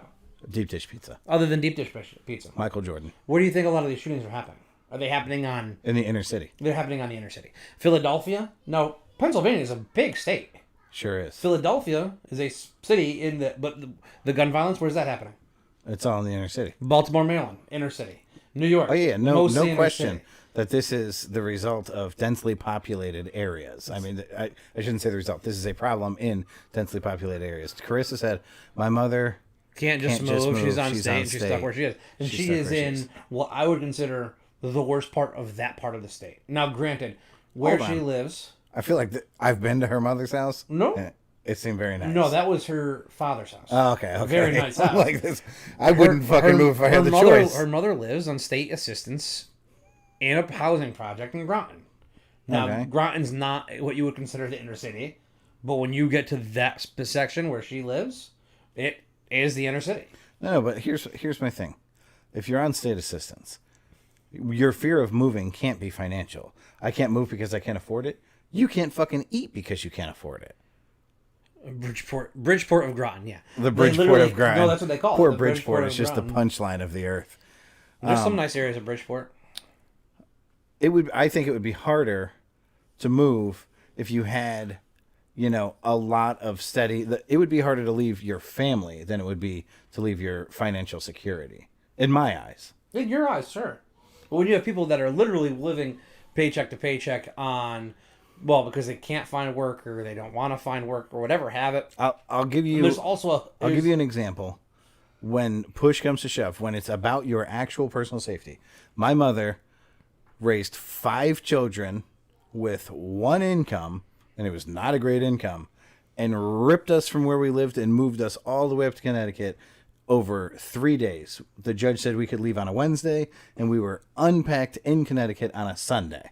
Speaker 1: Deep dish pizza.
Speaker 2: Other than deep dish pizza.
Speaker 1: Michael Jordan
Speaker 2: Where do you think a lot of these shootings are happening? Are they happening on...
Speaker 1: in the inner city.
Speaker 2: They're happening on the inner city. Philadelphia? No, Pennsylvania is a big state.
Speaker 1: Sure is.
Speaker 2: Philadelphia is a city in the... But the gun violence, where's that happening?
Speaker 1: It's all in the inner city.
Speaker 2: Baltimore, Maryland, inner city. New York.
Speaker 1: Oh yeah, no
Speaker 2: mostly inner
Speaker 1: question
Speaker 2: city.
Speaker 1: that this is the result of densely populated areas. I mean, I shouldn't say the result. This is a problem in densely populated areas. Carissa said, "My mother
Speaker 2: Can't just move. She's on state. She's stuck
Speaker 1: state.
Speaker 2: where she is. And
Speaker 1: She's
Speaker 2: she
Speaker 1: stuck
Speaker 2: is
Speaker 1: where she
Speaker 2: in
Speaker 1: is.
Speaker 2: what I would consider the worst part of that part of the state. Now, granted, where
Speaker 1: Hold
Speaker 2: she
Speaker 1: on.
Speaker 2: lives...
Speaker 1: I feel like I've been to her mother's house.
Speaker 2: No.
Speaker 1: and it seemed very nice.
Speaker 2: No, that was her father's house.
Speaker 1: Oh, okay.
Speaker 2: A very nice house.
Speaker 1: Like this, I wouldn't fucking move if I had the
Speaker 2: mother,
Speaker 1: choice.
Speaker 2: Her mother lives on state assistance in a housing project in Groton. Now,
Speaker 1: Okay.
Speaker 2: Groton's not what you would consider the inner city, but when you get to that section where she lives, it is the inner city.
Speaker 1: No, but here's my thing. If you're on state assistance, your fear of moving can't be financial. I can't move because I can't afford it. You can't fucking eat because you can't afford it.
Speaker 2: Bridgeport of Groton, yeah.
Speaker 1: The
Speaker 2: They
Speaker 1: Bridgeport
Speaker 2: literally-
Speaker 1: of Groton.
Speaker 2: No, that's what they call it.
Speaker 1: Poor
Speaker 2: the
Speaker 1: Bridgeport is
Speaker 2: of
Speaker 1: just the
Speaker 2: Groton.
Speaker 1: punchline of the earth.
Speaker 2: There's some nice areas of Bridgeport.
Speaker 1: I think it would be harder to move if you had, a lot of steady. It would be harder to leave your family than it would be to leave your financial security, in my eyes.
Speaker 2: In your eyes, sure. But when you have people that are literally living paycheck to paycheck on, well, because they can't find work or they don't want to find work or whatever, have it.
Speaker 1: I'll give you.
Speaker 2: There's also
Speaker 1: I'll give you an example. When push comes to shove, when it's about your actual personal safety, my mother raised 5 children with one income, and it was not a great income, and ripped us from where we lived and moved us all the way up to Connecticut over 3 days. The judge said we could leave on a Wednesday, and we were unpacked in Connecticut on a Sunday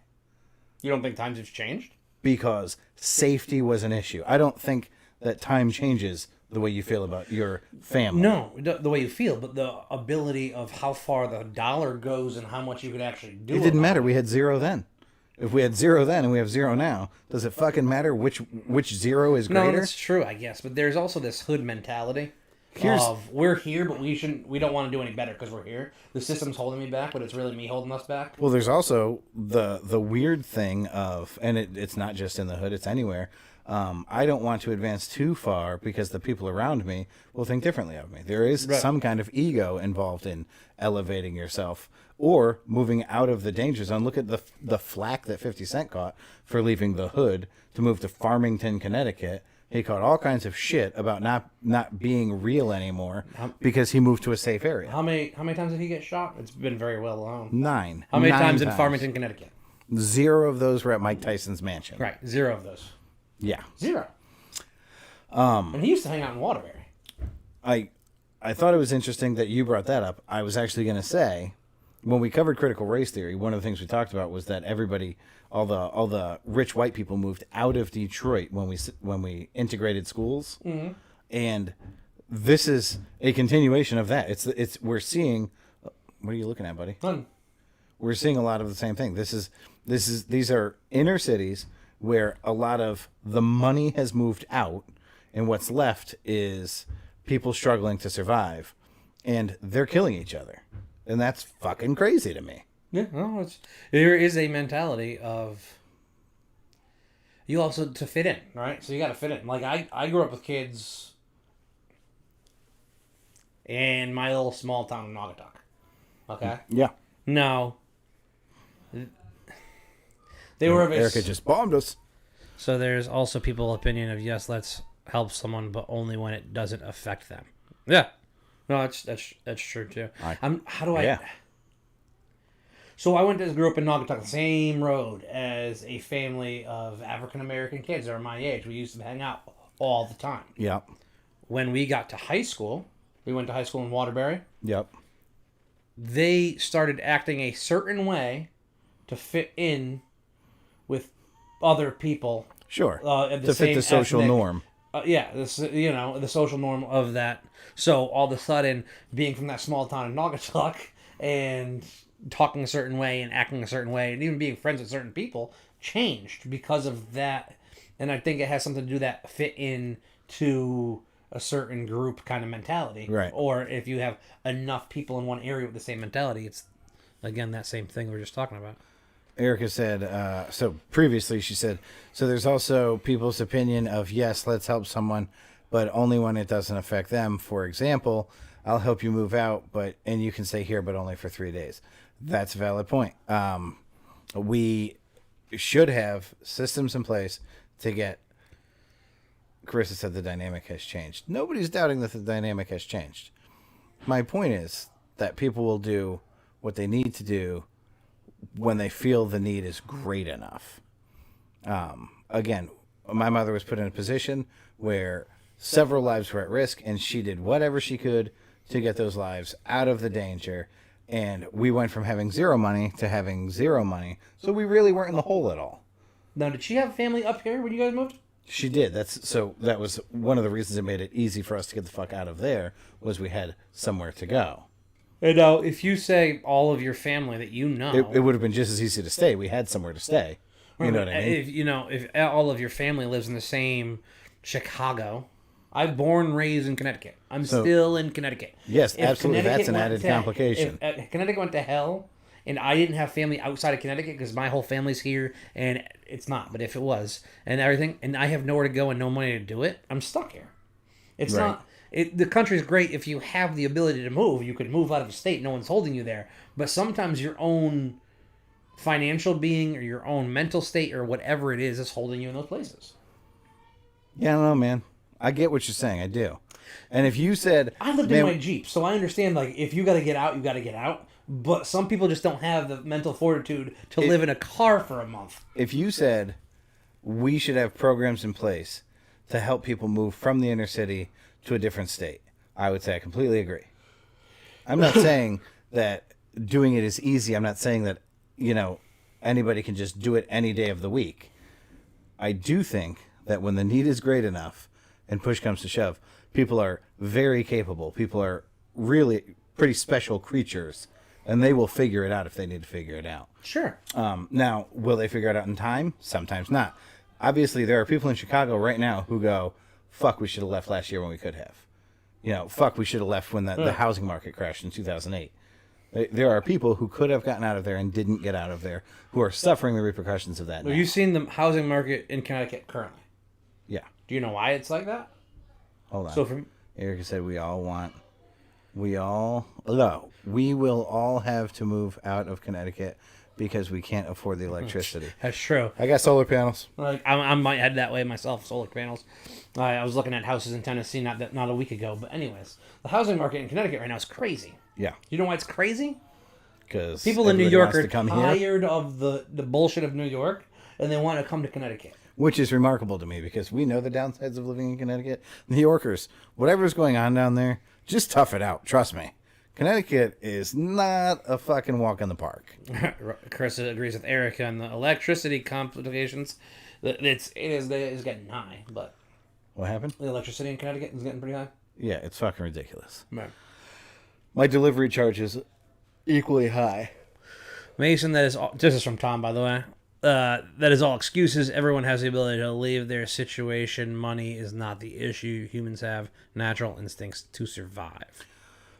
Speaker 2: You don't think times have changed?
Speaker 1: because safety was an issue. I don't think that time changes the way you feel about your family.
Speaker 2: No, the way you feel, but the ability of how far the dollar goes and how much you could actually do.
Speaker 1: It didn't matter. We had 0 then. If we had 0 then and we have 0 now, does it fucking matter which 0 is greater?
Speaker 2: No, that's true, I guess. But there's also this hood mentality
Speaker 1: Here's-
Speaker 2: of we're here, but we don't want to do any better because we're here. The system's holding me back, but it's really me holding us back.
Speaker 1: Well, there's also the weird thing of, and it's not just in the hood, it's anywhere. I don't want to advance too far because the people around me will think differently of me. There is some kind of ego involved in elevating yourself or moving out of the danger zone. Look at the flack that 50 Cent caught for leaving the hood to move to Farmington, Connecticut. He caught all kinds of shit about not being real anymore because he moved to a safe area.
Speaker 2: How many times did he get shot? It's been very well known.
Speaker 1: 9.
Speaker 2: How many
Speaker 1: 9
Speaker 2: times in Farmington, Connecticut?
Speaker 1: 0 of those were at Mike Tyson's mansion.
Speaker 2: Right, 0 of those.
Speaker 1: Yeah.
Speaker 2: 0. And he used to hang out in Waterbury.
Speaker 1: I thought it was interesting that you brought that up. I was actually going to say, when we covered critical race theory, one of the things we talked about was that all the rich white people moved out of Detroit when we integrated schools, and this is a continuation of that. We're seeing. What are you looking at, buddy?
Speaker 2: None.
Speaker 1: We're seeing a lot of the same thing. These are inner cities where a lot of the money has moved out, and what's left is people struggling to survive, and they're killing each other, and that's fucking crazy to me.
Speaker 2: Yeah, no, there is a mentality of you also to fit in, right? So you got to fit in. Like I grew up with kids in my little small town of Naugatuck. Okay.
Speaker 1: Yeah.
Speaker 2: No. They were of a
Speaker 1: Erica just bombed us.
Speaker 2: So there's also people's opinion of yes, let's help someone, but only when it doesn't affect them. Yeah, no, that's true too. How do I?
Speaker 1: Yeah.
Speaker 2: So I grew up in Naugatuck, the same road as a family of African American kids that are my age. We used to hang out all the time.
Speaker 1: Yeah.
Speaker 2: when we got to high school, we went to high school in Waterbury.
Speaker 3: Yep.
Speaker 2: They started acting a certain way to fit in with other people.
Speaker 3: Sure.
Speaker 2: At the
Speaker 3: To fit
Speaker 2: same
Speaker 3: the social
Speaker 2: ethnic-
Speaker 3: norm.
Speaker 2: Yeah, this the social norm of that. So all of a sudden, being from that small town in Naugatuck and talking a certain way and acting a certain way and even being friends with certain people changed because of that. And I think it has something to do that fit in to a certain group kind of mentality.
Speaker 3: Right.
Speaker 2: Or if you have enough people in one area with the same mentality, it's again that same thing we were just talking about.
Speaker 3: Erica said, so previously she said, so there's also people's opinion of, yes, let's help someone, but only when it doesn't affect them. For example, I'll help you move out, and you can stay here, but only for 3 days. That's a valid point. We should have systems in place to get, Carissa said the dynamic has changed. Nobody's doubting that the dynamic has changed. My point is that people will do what they need to do when they feel the need is great enough. Again, my mother was put in a position where several lives were at risk, and she did whatever she could to get those lives out of the danger. And we went from having zero money to having zero money, so we really weren't in the hole at all.
Speaker 2: Now, did she have family up here when you guys moved?
Speaker 3: She did. That was one of the reasons it made it easy for us to get the fuck out of there, was we had somewhere to go.
Speaker 2: And now, if you say all of your family that you know,
Speaker 3: It would have been just as easy to stay. We had somewhere to stay. You know what I mean?
Speaker 2: If all of your family lives in the same Chicago, I'm born and raised in Connecticut. I'm still in Connecticut.
Speaker 3: Yes,
Speaker 2: If
Speaker 3: absolutely.
Speaker 2: Connecticut
Speaker 3: That's an
Speaker 2: went
Speaker 3: added
Speaker 2: to-
Speaker 3: complication.
Speaker 2: If Connecticut went to hell, and I didn't have family outside of Connecticut because my whole family's here, and it's not. But if it was, and everything, and I have nowhere to go and no money to do it, I'm stuck here. It's
Speaker 3: Right.
Speaker 2: not. The country's great if you have the ability to move. You could move out of the state. No one's holding you there. But sometimes your own financial being or your own mental state or whatever it is holding you in those places.
Speaker 3: Yeah, I don't know, man. I get what you're saying. I do. And if you said,
Speaker 2: I lived
Speaker 3: man,
Speaker 2: in my Jeep, so I understand, like, if you got to get out, you got to get out. But some people just don't have the mental fortitude to live in a car for a month.
Speaker 3: if you said we should have programs in place to help people move from the inner city to a different state, I would say I completely agree. I'm not saying that doing it is easy. I'm not saying that, anybody can just do it any day of the week. I do think that when the need is great enough and push comes to shove, people are very capable. People are really pretty special creatures, and they will figure it out if they need to figure it out.
Speaker 2: Sure.
Speaker 3: Now, will they figure it out in time? Sometimes not. Obviously, there are people in Chicago right now who go, fuck, we should have left last year when we could have. Fuck, we should have left when the housing market crashed in 2008. There are people who could have gotten out of there and didn't get out of there, who are suffering the repercussions of that
Speaker 2: Have
Speaker 3: now.
Speaker 2: you seen the housing market in Connecticut currently?
Speaker 3: Yeah.
Speaker 2: Do you know why it's like that?
Speaker 3: Hold on.
Speaker 2: So from
Speaker 3: Erica said we will all have to move out of Connecticut because we can't afford the electricity.
Speaker 2: that's true.
Speaker 3: I got solar panels.
Speaker 2: Like I might head that way myself. Solar panels. I was looking at houses in Tennessee not a week ago. But anyways, the housing market in Connecticut right now is crazy.
Speaker 3: Yeah.
Speaker 2: You know why it's crazy?
Speaker 3: Because
Speaker 2: People in New York are tired of the bullshit of New York, and they want to come to Connecticut.
Speaker 3: Which is remarkable to me because we know the downsides of living in Connecticut. New Yorkers, whatever's going on down there, just tough it out. Trust me. Connecticut is not a fucking walk in the park.
Speaker 2: Chris agrees with Erica on the electricity complications. It is getting high, but
Speaker 3: What happened?
Speaker 2: the electricity in Connecticut is getting pretty high.
Speaker 3: Yeah, it's fucking ridiculous.
Speaker 2: Right.
Speaker 3: My delivery charge is equally high.
Speaker 2: Mason, this is from Tom, by the way. That is all excuses. Everyone has the ability to leave their situation. Money is not the issue. Humans have natural instincts to survive.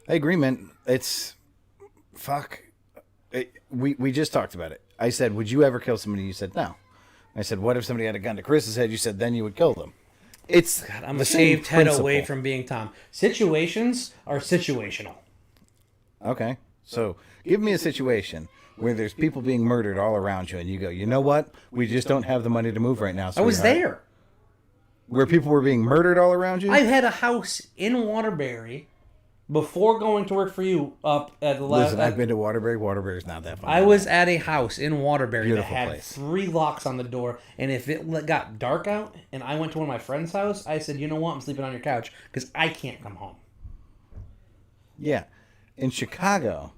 Speaker 3: I agree, man. It's fuck. We just talked about it. I said, would you ever kill somebody? You said no. I said, what if somebody had a gun to Chris's head? You said then you would kill them. It's
Speaker 2: I'm
Speaker 3: the
Speaker 2: a
Speaker 3: same
Speaker 2: shaved head
Speaker 3: principle.
Speaker 2: away from being Tom. Situations are situational.
Speaker 3: Okay, so give me a situation where there's people being murdered all around you, and you go, you know what? We just don't have the money to move right now.
Speaker 2: I was
Speaker 3: sweetheart."
Speaker 2: there.
Speaker 3: Where people were being murdered all around you?
Speaker 2: I've had a house in Waterbury before going to work for you up at the last.
Speaker 3: Listen, I've been to Waterbury. Waterbury's not that fun.
Speaker 2: I was at a house in Waterbury that
Speaker 3: Beautiful
Speaker 2: had
Speaker 3: place.
Speaker 2: 3 locks on the door, and if it got dark out and I went to one of my friend's house, I said, you know what, I'm sleeping on your couch because I can't come home.
Speaker 3: Yeah. In Chicago,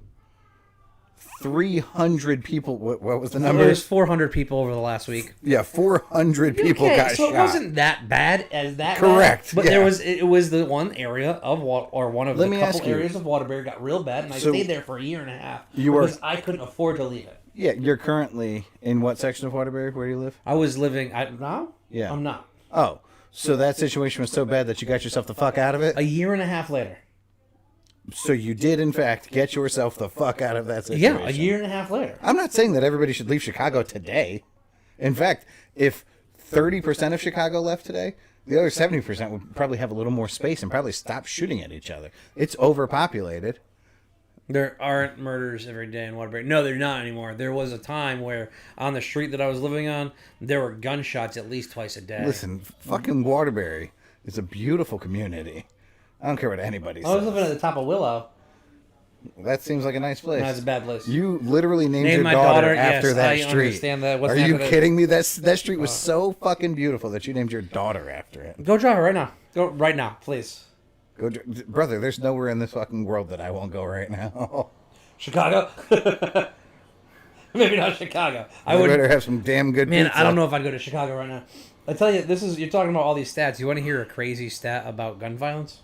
Speaker 3: 300 people. What was the
Speaker 2: There
Speaker 3: number?
Speaker 2: was 400 people over the last week.
Speaker 3: Yeah, 400 people
Speaker 2: Okay,
Speaker 3: got
Speaker 2: so
Speaker 3: shot.
Speaker 2: it wasn't that bad as that.
Speaker 3: Correct,
Speaker 2: bad, but
Speaker 3: yeah.
Speaker 2: there was it was the one area of one of
Speaker 3: Let
Speaker 2: the
Speaker 3: me
Speaker 2: couple
Speaker 3: ask you.
Speaker 2: areas of Waterbury got real bad, and I
Speaker 3: So,
Speaker 2: stayed there for a year and a half
Speaker 3: you were-
Speaker 2: because I couldn't afford to leave it.
Speaker 3: Yeah, you're currently in what section of Waterbury? Where do you live?
Speaker 2: I was living. Now?
Speaker 3: Yeah.
Speaker 2: I'm not.
Speaker 3: Oh, so that situation was so bad that you got yourself the fuck out of it?
Speaker 2: A year and a half later.
Speaker 3: So you did, in fact, get yourself the fuck out of that situation.
Speaker 2: Yeah, a year and a half later.
Speaker 3: I'm not saying that everybody should leave Chicago today. In fact, if 30% of Chicago left today, the other 70% would probably have a little more space and probably stop shooting at each other. It's overpopulated.
Speaker 2: There aren't murders every day in Waterbury. No, they're not anymore. There was a time where on the street that I was living on, there were gunshots at least twice a day.
Speaker 3: Listen, fucking Waterbury is a beautiful community. I don't care what anybody
Speaker 2: I was
Speaker 3: says.
Speaker 2: living at the top of Willow.
Speaker 3: That seems like a nice place.
Speaker 2: That's a bad place.
Speaker 3: You literally named
Speaker 2: Named
Speaker 3: your
Speaker 2: my
Speaker 3: daughter
Speaker 2: daughter,
Speaker 3: after
Speaker 2: yes,
Speaker 3: that
Speaker 2: I
Speaker 3: street.
Speaker 2: understand that. What's
Speaker 3: Are
Speaker 2: the
Speaker 3: you
Speaker 2: name of it?
Speaker 3: kidding me? That street was so fucking beautiful that you named your daughter after it.
Speaker 2: Go drive it right now. Go right now, please.
Speaker 3: Brother, there's nowhere in this fucking world that I won't go right now.
Speaker 2: Chicago? Maybe not Chicago. I
Speaker 3: I
Speaker 2: would.
Speaker 3: better have some damn good
Speaker 2: Man,
Speaker 3: pizza.
Speaker 2: I don't know if I'd go to Chicago right now. I tell you, you're talking about all these stats. You want to hear a crazy stat about gun violence?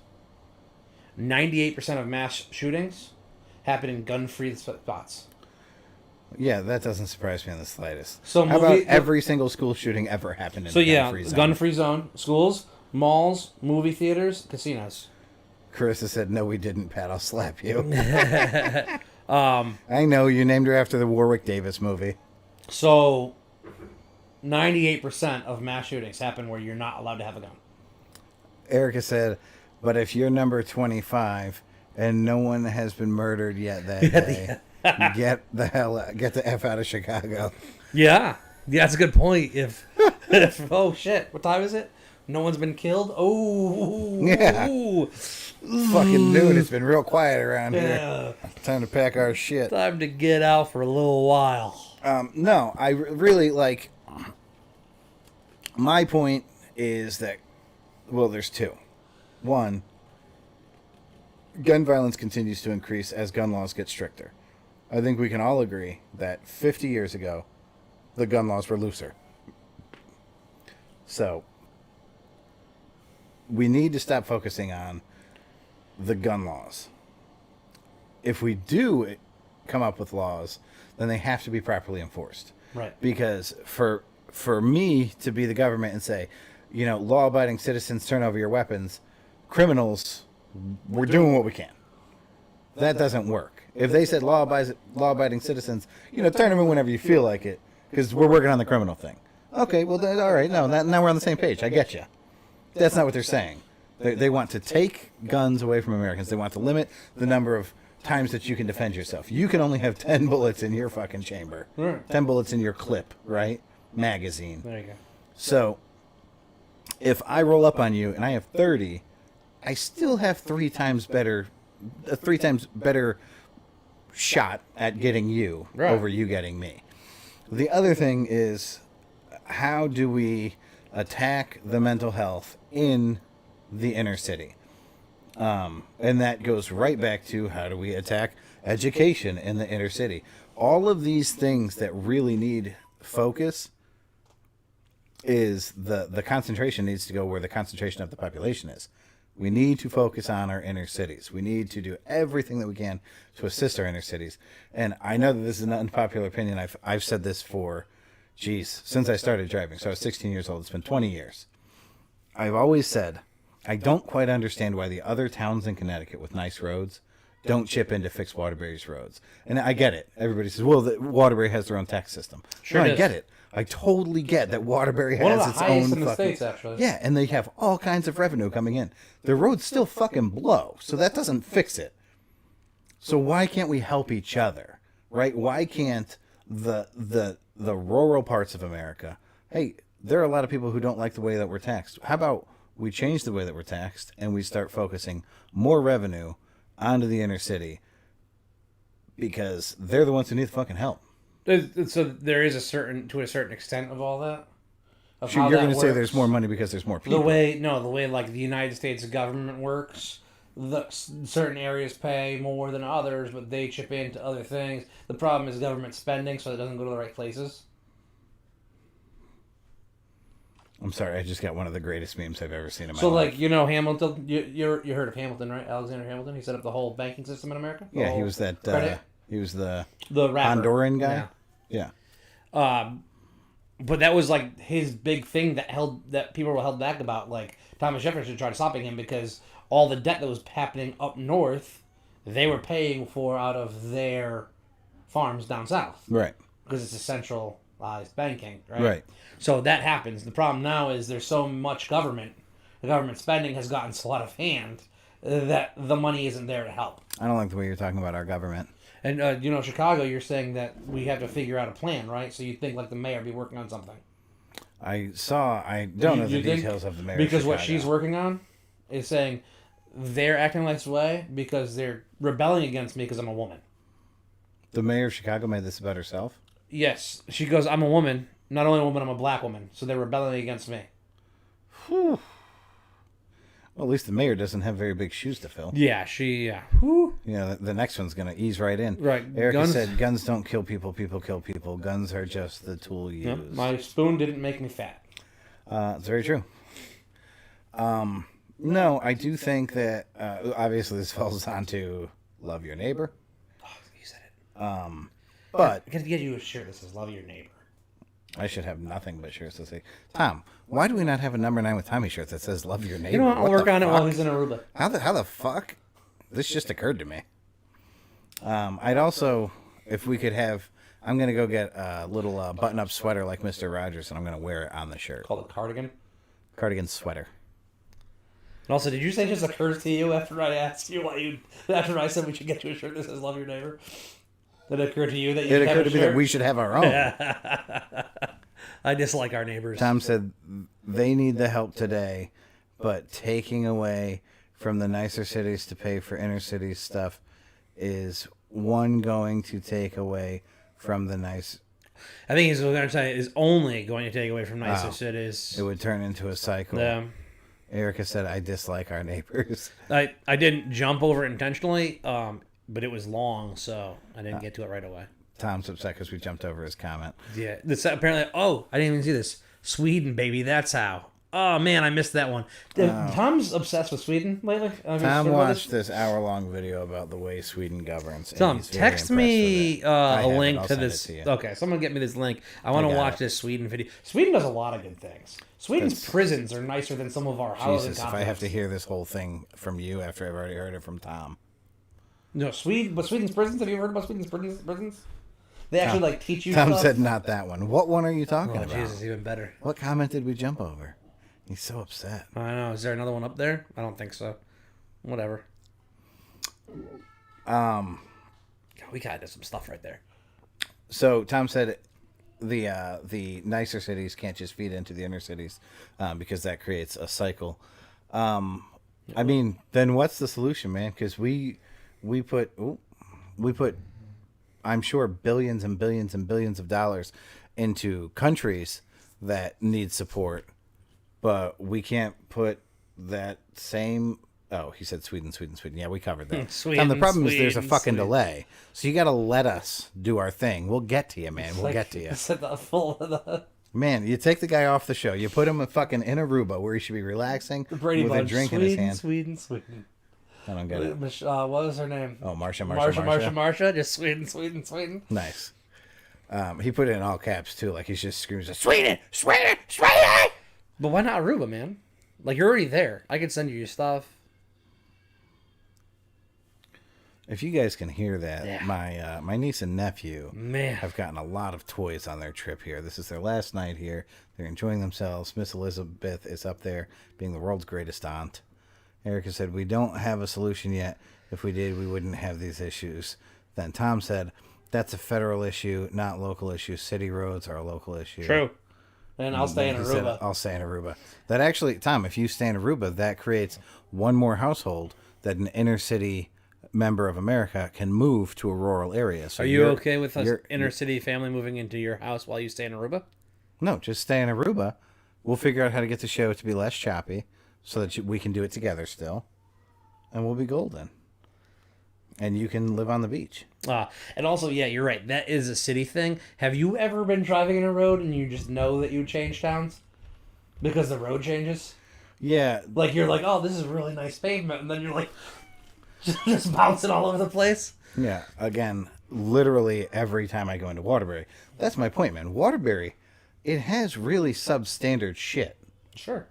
Speaker 2: 98% of mass shootings happen in gun-free spots.
Speaker 3: Yeah, that doesn't surprise me in the slightest.
Speaker 2: So
Speaker 3: How
Speaker 2: movie-
Speaker 3: about every single school shooting ever happened in
Speaker 2: So
Speaker 3: a
Speaker 2: yeah,
Speaker 3: gun-free zone?
Speaker 2: gun-free zone, schools, malls, movie theaters, casinos.
Speaker 3: Carissa said, no, we didn't, Pat. I'll slap you. I know, you named her after the Warwick Davis movie.
Speaker 2: So 98% of mass shootings happen where you're not allowed to have a gun.
Speaker 3: Erica said, but if you're number 25 and no one has been murdered yet that day, get the F out of Chicago.
Speaker 2: Yeah, that's a good point. If oh shit, what time is it? No one's been killed. Oh
Speaker 3: Yeah.
Speaker 2: ooh.
Speaker 3: Fucking dude, it's been real quiet around here.
Speaker 2: Yeah.
Speaker 3: Time to pack our shit.
Speaker 2: Time to get out for a little while.
Speaker 3: No, I really like. My point is that, well, there's two. One, gun violence continues to increase as gun laws get stricter. I think we can all agree that 50 years ago, the gun laws were looser. So, we need to stop focusing on the gun laws. If we do come up with laws, then they have to be properly enforced.
Speaker 2: Right.
Speaker 3: Because for me to be the government and say, you know, law-abiding citizens turn over your weapons, criminals, we're doing what we can. That doesn't work. If they said law-abiding citizens, you know, turn them in whenever you feel like it, because we're working on the criminal thing. Okay, well, then, all right, no, now we're on the same page. I get you. That's not what they're saying. They want to take guns away from Americans. They want to limit the number of times that you can defend yourself. You can only have 10 bullets in your fucking chamber.
Speaker 2: Right.
Speaker 3: 10 bullets in your clip, right? Magazine.
Speaker 2: There you go.
Speaker 3: So, if I roll up on you and I have 30, I still have a 3 times better shot at getting you
Speaker 2: Right.
Speaker 3: over you getting me. The other thing is, how do we attack the mental health in the inner city? And that goes right back to, how do we attack education in the inner city? All of these things that really need focus is the concentration needs to go where the concentration of the population is. We need to focus on our inner cities. We need to do everything that we can to assist our inner cities. And I know that this is an unpopular opinion. I've said this for, since I started driving. So I was 16 years old. It's been 20 years. I've always said, I don't quite understand why the other towns in Connecticut with nice roads don't chip in to fix Waterbury's roads. And I get it. Everybody says, well, Waterbury has their own tax system.
Speaker 2: Sure
Speaker 3: No, I
Speaker 2: does.
Speaker 3: get it. I totally get that Waterbury
Speaker 2: One of
Speaker 3: has
Speaker 2: the
Speaker 3: its
Speaker 2: highest
Speaker 3: own
Speaker 2: in the
Speaker 3: fucking...
Speaker 2: states, actually.
Speaker 3: Yeah, and they have all kinds of revenue coming in. The roads still fucking blow, so that doesn't fix it. So why can't we help each other, right? Why can't the rural parts of America, hey, there are a lot of people who don't like the way that we're taxed. How about we change the way that we're taxed and we start focusing more revenue onto the inner city because they're the ones who need the fucking help.
Speaker 2: So there is to a certain extent of all that. Of
Speaker 3: Sure,
Speaker 2: how
Speaker 3: you're
Speaker 2: that
Speaker 3: going to say
Speaker 2: works.
Speaker 3: there's more money because there's more people.
Speaker 2: The way like the United States government works, certain areas pay more than others, but they chip into other things. The problem is government spending, so it doesn't go to the right places.
Speaker 3: I'm sorry, I just got one of the greatest memes I've ever seen in my
Speaker 2: So,
Speaker 3: life.
Speaker 2: like, you know, Hamilton, you heard of Hamilton, right? Alexander Hamilton. He set up the whole banking system in America.
Speaker 3: Yeah, he was that.
Speaker 2: credit.
Speaker 3: He was the
Speaker 2: Rapper.
Speaker 3: Honduran guy.
Speaker 2: Yeah.
Speaker 3: Yeah.
Speaker 2: But that was like his big thing that people were held back about. Like Thomas Jefferson tried stopping him because all the debt that was happening up north, they were paying for out of their farms down south
Speaker 3: Right.
Speaker 2: because it's a centralized banking, right?
Speaker 3: Right.
Speaker 2: So that happens. The problem now is there's so much government. The government spending has gotten so out of hand that the money isn't there to help.
Speaker 3: I don't like the way you're talking about our government.
Speaker 2: And, you know, Chicago, you're saying that we have to figure out a plan, right? So you think, like, the mayor be working on something.
Speaker 3: I don't know the
Speaker 2: You think?
Speaker 3: details of the mayor.
Speaker 2: Because
Speaker 3: of
Speaker 2: what
Speaker 3: Chicago.
Speaker 2: she's working on is saying they're acting this way because they're rebelling against me because I'm a woman.
Speaker 3: The mayor of Chicago made this about herself.
Speaker 2: Yes. She goes, I'm a woman. Not only a woman, I'm a black woman. So they're rebelling against me.
Speaker 3: Whew. Well, at least the mayor doesn't have very big shoes to fill.
Speaker 2: Yeah, Whew.
Speaker 3: You know, the next one's going to ease right in.
Speaker 2: Right.
Speaker 3: Erica
Speaker 2: Guns-
Speaker 3: said, guns don't kill people, people kill people. Guns are just the tool you
Speaker 2: Yep.
Speaker 3: use.
Speaker 2: My spoon didn't make me fat.
Speaker 3: It's very true. No, I do think that, obviously this falls onto love your neighbor.
Speaker 2: Oh, you said it.
Speaker 3: But
Speaker 2: I gotta get you a shirt that says love your neighbor.
Speaker 3: I should have nothing but shirts to say, Tom, why do we not have a number 9 with Tommy shirt that says love your neighbor?
Speaker 2: You know what? I'll
Speaker 3: What
Speaker 2: work
Speaker 3: the
Speaker 2: on it
Speaker 3: fuck?
Speaker 2: while he's in Aruba.
Speaker 3: How the fuck? This just occurred to me. I'd also, if we could have, I'm going to go get a little button-up sweater like Mr. Rogers, and I'm going to wear it on the shirt.
Speaker 2: Called a cardigan.
Speaker 3: Cardigan sweater.
Speaker 2: And also, did you say it just occurs to you after I asked you after I said we should get you a shirt that says love your neighbor? Did it occur to you that you
Speaker 3: It
Speaker 2: should have
Speaker 3: occurred
Speaker 2: a
Speaker 3: to me that
Speaker 2: shirt?
Speaker 3: we should have our own.
Speaker 2: I dislike our neighbors.
Speaker 3: Tom said they need the help today, but taking away from the nicer cities to pay for inner city stuff is going to take away from the nice.
Speaker 2: I think he's going to say is only going to take away from nicer cities.
Speaker 3: It would turn into a cycle. Erica said, I dislike our neighbors.
Speaker 2: I didn't jump over it intentionally, but it was long, so I didn't get to it right away.
Speaker 3: Tom's upset because we jumped over his comment.
Speaker 2: Yeah, this apparently. Oh, I didn't even see this. Sweden, baby, that's how. Oh man, I missed that one. Tom's obsessed with Sweden lately.
Speaker 3: Tom watched this hour-long video about the way Sweden governs.
Speaker 2: Tom,
Speaker 3: and he's very
Speaker 2: text
Speaker 3: impressed
Speaker 2: me
Speaker 3: with it. I
Speaker 2: a
Speaker 3: have it.
Speaker 2: link
Speaker 3: I'll
Speaker 2: to
Speaker 3: send it
Speaker 2: this.
Speaker 3: to you.
Speaker 2: Okay, someone get me this link. I want to
Speaker 3: got
Speaker 2: watch
Speaker 3: it.
Speaker 2: this Sweden video. Sweden does a lot of good things. Sweden's prisons are nicer than some of our houses.
Speaker 3: Jesus, if I have to hear this whole thing from you after I've already heard it from Tom.
Speaker 2: No, Sweden's prisons. Have you heard about Sweden's prisons? They actually like teach you.
Speaker 3: Tom
Speaker 2: stuff.
Speaker 3: said not that one. What one are you talking
Speaker 2: Oh,
Speaker 3: about?
Speaker 2: Jesus, even better.
Speaker 3: What comment did we jump over? He's so upset.
Speaker 2: I don't know. Is there another one up there? I don't think so. Whatever. We gotta do some stuff right there.
Speaker 3: So Tom said the nicer cities can't just feed into the inner cities because that creates a cycle. I mean, then what's the solution, man? Because we put I'm sure billions and billions and billions of dollars into countries that need support, but we can't put that same. Oh, he said Sweden. Yeah, we covered that.
Speaker 2: Sweden,
Speaker 3: the problem is there's a
Speaker 2: Sweden,
Speaker 3: fucking
Speaker 2: Sweden.
Speaker 3: delay. So you got to let us do our thing. We'll get to you, man. We'll get to you.
Speaker 2: Said the full of the
Speaker 3: Man, you take the guy off the show. You put him in Aruba where he should be relaxing
Speaker 2: Brady
Speaker 3: with a
Speaker 2: Bunch.
Speaker 3: drink
Speaker 2: Sweden,
Speaker 3: in his hand.
Speaker 2: Sweden.
Speaker 3: I don't get it.
Speaker 2: What was her name?
Speaker 3: Oh, Marsha.
Speaker 2: Marsha. Just Sweden.
Speaker 3: Nice. He put it in all caps too, like he's just screaming, Sweden.
Speaker 2: But why not Aruba, man? Like, you're already there. I could send you your stuff.
Speaker 3: If you guys can hear that,
Speaker 2: Yeah.
Speaker 3: my niece and nephew
Speaker 2: Man.
Speaker 3: have gotten a lot of toys on their trip here. This is their last night here. They're enjoying themselves. Miss Elizabeth is up there being the world's greatest aunt. Erica said, we don't have a solution yet. If we did, we wouldn't have these issues. Then Tom said, that's a federal issue, not local issue. City roads are a local issue.
Speaker 2: True. And I'll stay in
Speaker 3: He said,
Speaker 2: Aruba.
Speaker 3: I'll stay in Aruba. That actually, Tom, if you stay in Aruba, that creates one more household that an inner city member of America can move to a rural area. So
Speaker 2: Are you okay with a
Speaker 3: you're-
Speaker 2: inner city family moving into your house while you stay in Aruba?
Speaker 3: No, just stay in Aruba. We'll figure out how to get the show to be less choppy so that we can do it together still. And we'll be golden. And you can live on the beach.
Speaker 2: And also, yeah, you're right. That is a city thing. Have you ever been driving in a road and you just know that you change towns? Because the road changes?
Speaker 3: Yeah.
Speaker 2: Like, you're like, oh, this is really nice pavement. And then you're like, just bouncing all over the place?
Speaker 3: Yeah. Again, literally every time I go into Waterbury. That's my point, man. Waterbury, it has really substandard shit.
Speaker 2: Sure.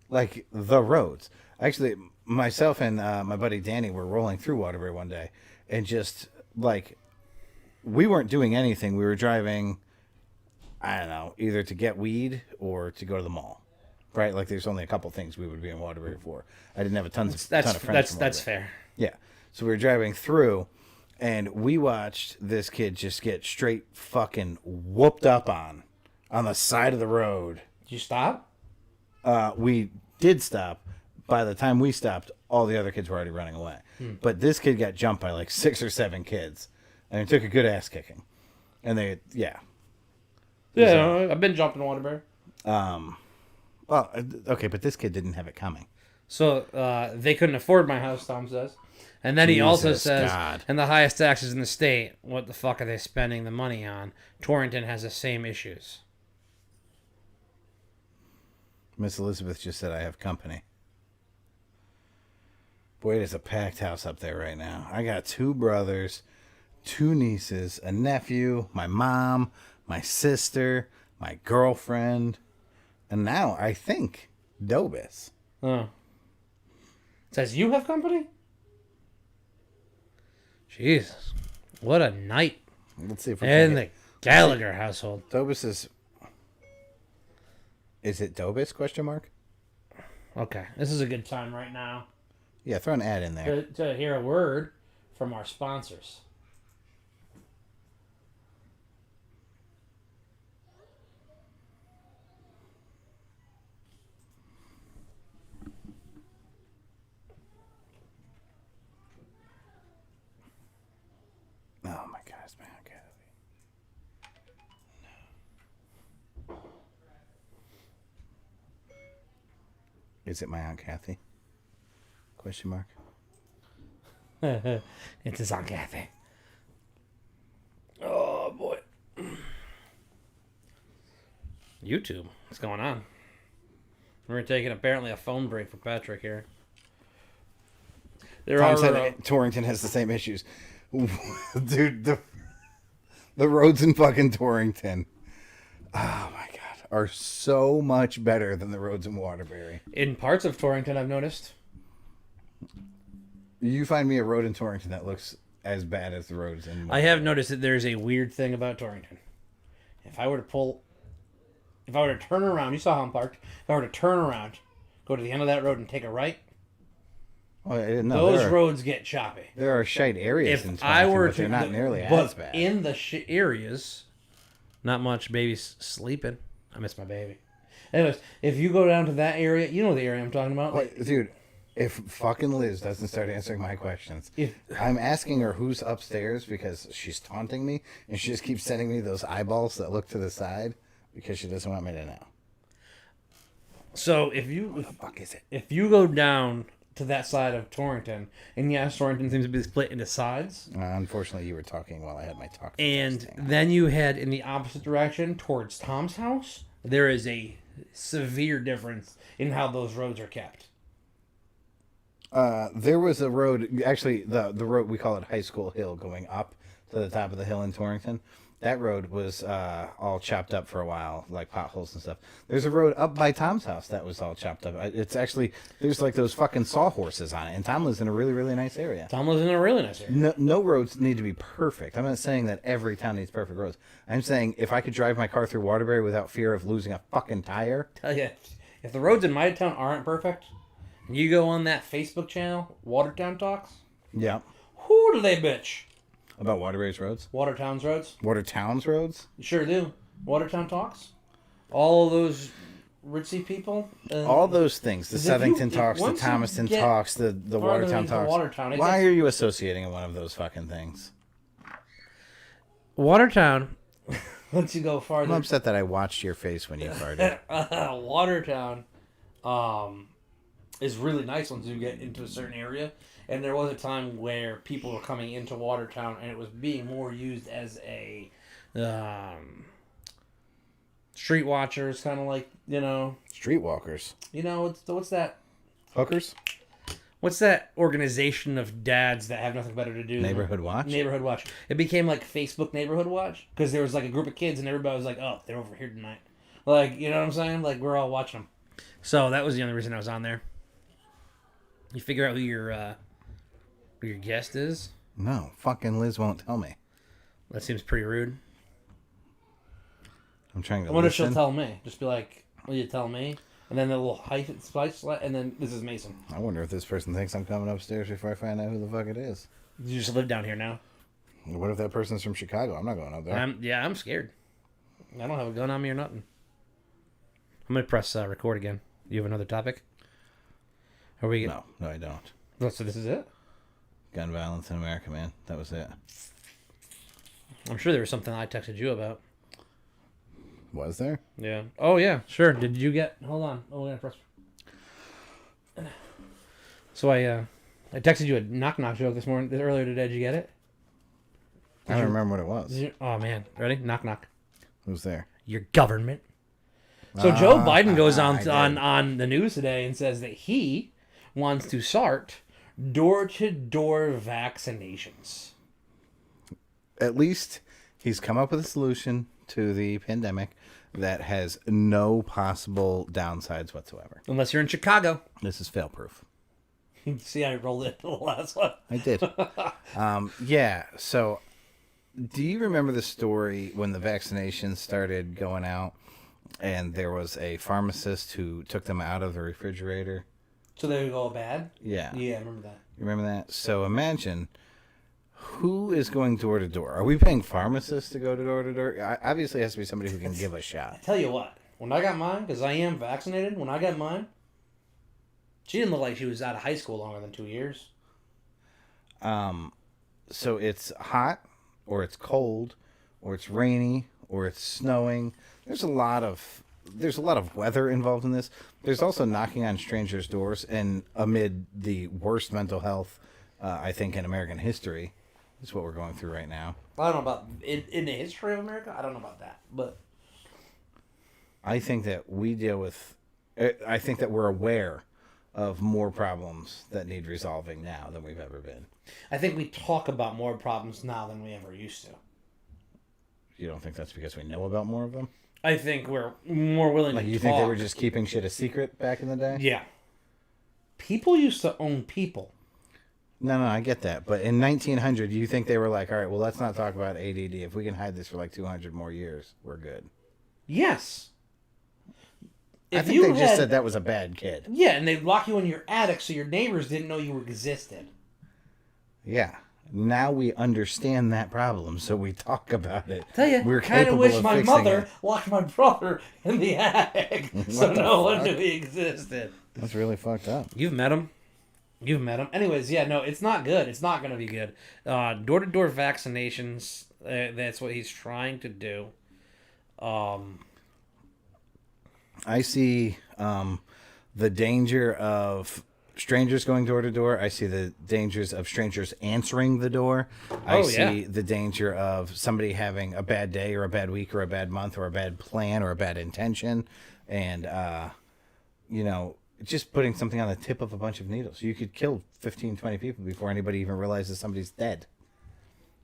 Speaker 3: Like the roads. Actually, myself and my buddy Danny were rolling through Waterbury one day, and just like we weren't doing anything. We were driving, I don't know, either to get weed or to go to the mall, right? Like there's only a couple things we would be in Waterbury for. I didn't have a ton of friends.
Speaker 2: That's fair.
Speaker 3: Yeah, so we were driving through, and we watched this kid just get straight fucking whooped up on the side of the road.
Speaker 2: Did you stop?
Speaker 3: We did stop. By the time we stopped, all the other kids were already running away. But this kid got jumped by like 6 or 7 kids, and it took a good ass kicking. And
Speaker 2: Yeah, I've been jumping Waterbury.
Speaker 3: well, okay, but this kid didn't have it coming.
Speaker 2: So they couldn't afford my house, Tom says. And then he also
Speaker 3: Jesus
Speaker 2: says,
Speaker 3: God.
Speaker 2: and the highest taxes in the state, what the fuck are they spending the money on? Torrington has the same issues.
Speaker 3: Miss Elizabeth just said I have company. Boy, it is a packed house up there right now. I got 2 brothers, 2 nieces, a nephew, my mom, my sister, my girlfriend, and now I think Dobis.
Speaker 2: Oh. It says you have company? Jesus. What a night.
Speaker 3: Let's see if we
Speaker 2: And
Speaker 3: can
Speaker 2: the Gallagher household.
Speaker 3: Dobis is it Dobis, question mark?
Speaker 2: Okay, this is a good time right now
Speaker 3: Yeah, throw an ad in there.
Speaker 2: to hear a word from our sponsors.
Speaker 3: Oh my God, it's my Aunt Kathy. Is it my Aunt Kathy? Question mark.
Speaker 2: It is on Kathy. Oh boy. YouTube. What's going on? We're taking apparently a phone break for Patrick here. There
Speaker 3: Tom
Speaker 2: are
Speaker 3: said Torrington has the same issues. Dude, the roads in fucking Torrington, oh my God, are so much better than the roads in Waterbury.
Speaker 2: in parts of Torrington, I've noticed.
Speaker 3: You find me a road in Torrington that looks as bad as the roads in
Speaker 2: I have noticed that there's a weird thing about Torrington. If I were to turn around, you saw how I'm parked. If I were to turn around, go to the end of that road and take a right,
Speaker 3: Oh, no,
Speaker 2: those roads get choppy.
Speaker 3: there are shite areas in
Speaker 2: If
Speaker 3: Torrington,
Speaker 2: I were
Speaker 3: but they're
Speaker 2: to,
Speaker 3: not nearly
Speaker 2: but
Speaker 3: as bad.
Speaker 2: in the areas, not much babies sleeping. I miss my baby. Anyways, if you go down to that area, you know the area I'm talking about.
Speaker 3: Wait, dude, if fucking Liz doesn't start answering my questions,
Speaker 2: If-
Speaker 3: I'm asking her who's upstairs because she's taunting me, and she just keeps sending me those eyeballs that look to the side because she doesn't want me to know.
Speaker 2: So if you
Speaker 3: Fuck is it?
Speaker 2: if you go down to that side of Torrington, and yes, Torrington seems to be split into sides,
Speaker 3: Unfortunately, you were talking while I had my talk.
Speaker 2: and then you head in the opposite direction towards Tom's house, there is a severe difference in how those roads are kept.
Speaker 3: There was a road, actually, the road, we call it High School Hill, going up to the top of the hill in Torrington. That road was all chopped up for a while, like potholes and stuff. There's a road up by Tom's house that was all chopped up. It's actually, there's like those fucking sawhorses on it, and Tom lives in a really, really nice area.
Speaker 2: Tom lives in a really nice area.
Speaker 3: No roads need to be perfect. I'm not saying that every town needs perfect roads. I'm saying if I could drive my car through Waterbury without fear of losing a fucking tire.
Speaker 2: Tell you, if the roads in my town aren't perfect, and you go on that Facebook channel, Watertown Talks,
Speaker 3: Yeah.
Speaker 2: who do they bitch?
Speaker 3: About Waterbury's roads?
Speaker 2: Watertown's roads?
Speaker 3: Watertown's roads?
Speaker 2: You sure do. Watertown Talks? All of those ritzy people.
Speaker 3: All those things, the
Speaker 2: 'Cause if
Speaker 3: Southington
Speaker 2: you-
Speaker 3: talks, the
Speaker 2: once you
Speaker 3: Thomaston
Speaker 2: get
Speaker 3: talks, the
Speaker 2: farther
Speaker 3: Watertown
Speaker 2: into
Speaker 3: talks.
Speaker 2: Watertown, it
Speaker 3: Why
Speaker 2: gets-
Speaker 3: are you associating one of those fucking things?
Speaker 2: Watertown. Once you go
Speaker 3: I'm
Speaker 2: farther,
Speaker 3: upset that I watched your face when you farted.
Speaker 2: Watertown, is really nice once you get into a certain area. And there was a time where people were coming into Watertown, and it was being more used as a street watchers, kind of like
Speaker 3: Streetwalkers.
Speaker 2: what's that?
Speaker 3: Hookers?
Speaker 2: What's that organization of dads that have nothing better to do?
Speaker 3: Neighborhood Watch?
Speaker 2: Neighborhood Watch. It became like Facebook Neighborhood Watch because there was like a group of kids and everybody was like, "Oh, they're over here tonight." Like, you know what I'm saying? Like, we're all watching them. So that was the only reason I was on there. You figure out who your guest is.
Speaker 3: No, fucking Liz won't tell me.
Speaker 2: That seems pretty rude.
Speaker 3: I'm trying to
Speaker 2: I wonder if she'll
Speaker 3: listen.
Speaker 2: tell me. Just be like, "Will you tell me?" And then the little hyphen spice, and then this is Mason.
Speaker 3: I wonder if this person thinks I'm coming upstairs before I find out who the fuck it is.
Speaker 2: You just live down here now.
Speaker 3: What if that person's from Chicago? I'm not going up there.
Speaker 2: I'm scared. I don't have a gun on me or nothing. I'm gonna press record again. You have another topic? Are we?
Speaker 3: No, I don't.
Speaker 2: Oh, so this is it?
Speaker 3: Gun violence in America, man. That was it.
Speaker 2: I'm sure there was something I texted you about.
Speaker 3: Was there?
Speaker 2: Yeah. Oh yeah, sure. Did you get? Hold on. Oh, we're gonna press. So I texted you a knock knock joke earlier today. Did you get it?
Speaker 3: I don't remember what it was.
Speaker 2: Oh man, ready? Knock knock.
Speaker 3: Who's there?
Speaker 2: Your government. So Joe Biden goes
Speaker 3: I did.
Speaker 2: on the news today and says that he wants to start door-to-door vaccinations.
Speaker 3: At least he's come up with a solution to the pandemic that has no possible downsides whatsoever.
Speaker 2: Unless you're in Chicago.
Speaker 3: This is fail-proof.
Speaker 2: See, I rolled it to the last one.
Speaker 3: I did. Yeah, so do you remember the story when the vaccinations started going out and there was a pharmacist who took them out of the refrigerator?
Speaker 2: So they would go bad?
Speaker 3: Yeah.
Speaker 2: Yeah, I remember that.
Speaker 3: You remember that? So imagine who is going door to door. Are we paying pharmacists to go door to door? Obviously, it has to be somebody who can give a shot.
Speaker 2: Tell you what, when I got mine, because I am vaccinated, when I got mine, she didn't look like she was out of high school longer than 2 years.
Speaker 3: So it's hot, or it's cold, or it's rainy, or it's snowing. There's a lot of weather involved in this. There's also knocking on strangers' doors, and amid the worst mental health, I think, in American history, is what we're going through right now.
Speaker 2: I don't know about in the history of America. I don't know about that, but
Speaker 3: I think that we deal with. I think that we're aware of more problems that need resolving now than we've ever been.
Speaker 2: I think we talk about more problems now than we ever used to.
Speaker 3: You don't think that's because we know about more of them?
Speaker 2: I think we're more willing
Speaker 3: Like
Speaker 2: to
Speaker 3: you
Speaker 2: talk.
Speaker 3: think they were just keeping shit a secret back in the day?
Speaker 2: Yeah. People used to own people.
Speaker 3: No, I get that. But in 1900, you think they were like, all right, well, let's not talk about ADD. If we can hide this for like 200 more years, we're good.
Speaker 2: Yes.
Speaker 3: I think they just said that was a bad kid.
Speaker 2: Yeah, and they'd lock you in your attic so your neighbors didn't know you existed.
Speaker 3: Yeah. Now we understand that problem, so we talk about it.
Speaker 2: Tell you,
Speaker 3: We're
Speaker 2: kind of
Speaker 3: capable
Speaker 2: wish
Speaker 3: of
Speaker 2: my
Speaker 3: fixing
Speaker 2: mother
Speaker 3: it.
Speaker 2: locked my brother in the attic so
Speaker 3: the
Speaker 2: no one
Speaker 3: fuck?
Speaker 2: knew he existed.
Speaker 3: That's really fucked up.
Speaker 2: You've met him. You've met him. Anyways, yeah, no, it's not good. It's not going to be good. Door-to-door vaccinations, that's what he's trying to do.
Speaker 3: I see the danger of strangers going door to door. I see the dangers of strangers answering the door. I see the danger of somebody having a bad day or a bad week or a bad month or a bad plan or a bad intention. And, just putting something on the tip of a bunch of needles. You could kill 15, 20 people before anybody even realizes somebody's dead.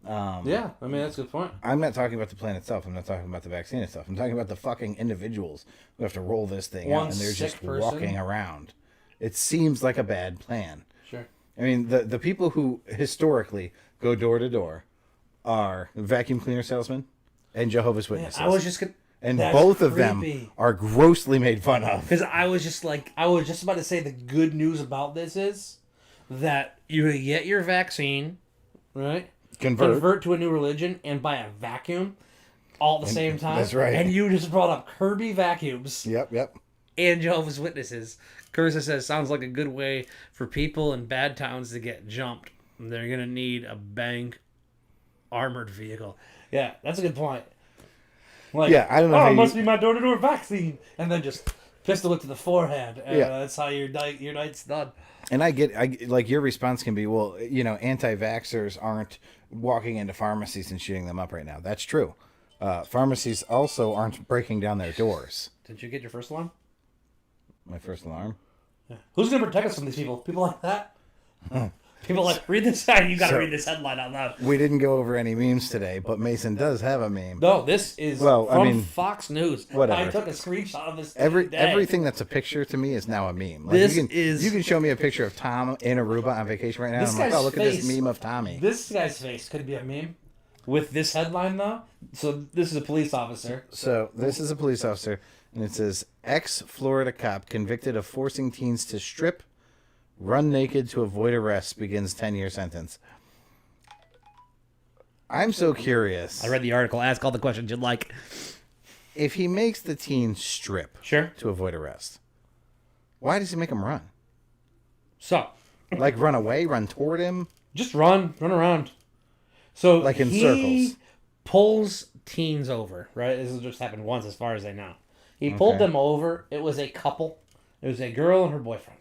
Speaker 2: Yeah, I mean, that's a good point.
Speaker 3: I'm not talking about the plan itself. I'm not talking about the vaccine itself. I'm talking about the fucking individuals who have to roll this thing
Speaker 2: One
Speaker 3: out and they're
Speaker 2: sick
Speaker 3: just
Speaker 2: person.
Speaker 3: walking around. It seems like a bad plan.
Speaker 2: Sure.
Speaker 3: I mean, the people who historically go door to door are vacuum cleaner salesmen and Jehovah's Witnesses.
Speaker 2: I was just going to...
Speaker 3: and
Speaker 2: that's
Speaker 3: both of them
Speaker 2: creepy.
Speaker 3: are grossly made fun of.
Speaker 2: Because I was just about to say the good news about this is that you get your vaccine, right? Convert to a new religion and buy a vacuum all at the same time.
Speaker 3: that's right.
Speaker 2: And you just brought up Kirby vacuums.
Speaker 3: Yep.
Speaker 2: and Jehovah's Witnesses. Carissa says, sounds like a good way for people in bad towns to get jumped. They're going to need a bank armored vehicle. Yeah, that's a good point. Like,
Speaker 3: Yeah, I don't know
Speaker 2: Oh,
Speaker 3: how
Speaker 2: it
Speaker 3: you-
Speaker 2: must be my door-to-door vaccine. And then just pistol it to the forehead. And
Speaker 3: Yeah.
Speaker 2: that's how your night's done.
Speaker 3: And I like your response can be, well, you know, anti-vaxxers aren't walking into pharmacies and shooting them up right now. That's true. Pharmacies also aren't breaking down their doors.
Speaker 2: Did you get your first alarm?
Speaker 3: My first alarm.
Speaker 2: Who's going to protect us from these people? People like that? People like, read this side. You got to
Speaker 3: So-
Speaker 2: read this headline out loud.
Speaker 3: We didn't go over any memes today, but Mason does have a meme.
Speaker 2: No, this is
Speaker 3: Well, I
Speaker 2: from
Speaker 3: mean,
Speaker 2: Fox News.
Speaker 3: whatever.
Speaker 2: I took a screenshot of this today.
Speaker 3: Everything that's a picture to me is now a meme. Like,
Speaker 2: This
Speaker 3: you can,
Speaker 2: is-
Speaker 3: you can show me a picture of Tom in Aruba on vacation right now.
Speaker 2: This
Speaker 3: And I'm like,
Speaker 2: guy's
Speaker 3: oh, look at this
Speaker 2: face-
Speaker 3: meme of Tommy.
Speaker 2: This guy's face could be a meme. With this headline, though, so this is a police officer.
Speaker 3: So this is a police officer, and it says ex-Florida cop convicted of forcing teens to strip, run naked to avoid arrest begins 10-year sentence. I'm so curious.
Speaker 2: I read the article. Ask all the questions you'd like.
Speaker 3: If he makes the teen strip
Speaker 2: Sure.
Speaker 3: to avoid arrest, why does he make him run?
Speaker 2: So,
Speaker 3: Like run away, run toward him?
Speaker 2: just run around. So,
Speaker 3: Like in
Speaker 2: he
Speaker 3: circles.
Speaker 2: pulls teens over, right? This has just happened once as far as they know. He pulled
Speaker 3: Okay.
Speaker 2: them over. It was a couple. It was a girl and her boyfriend.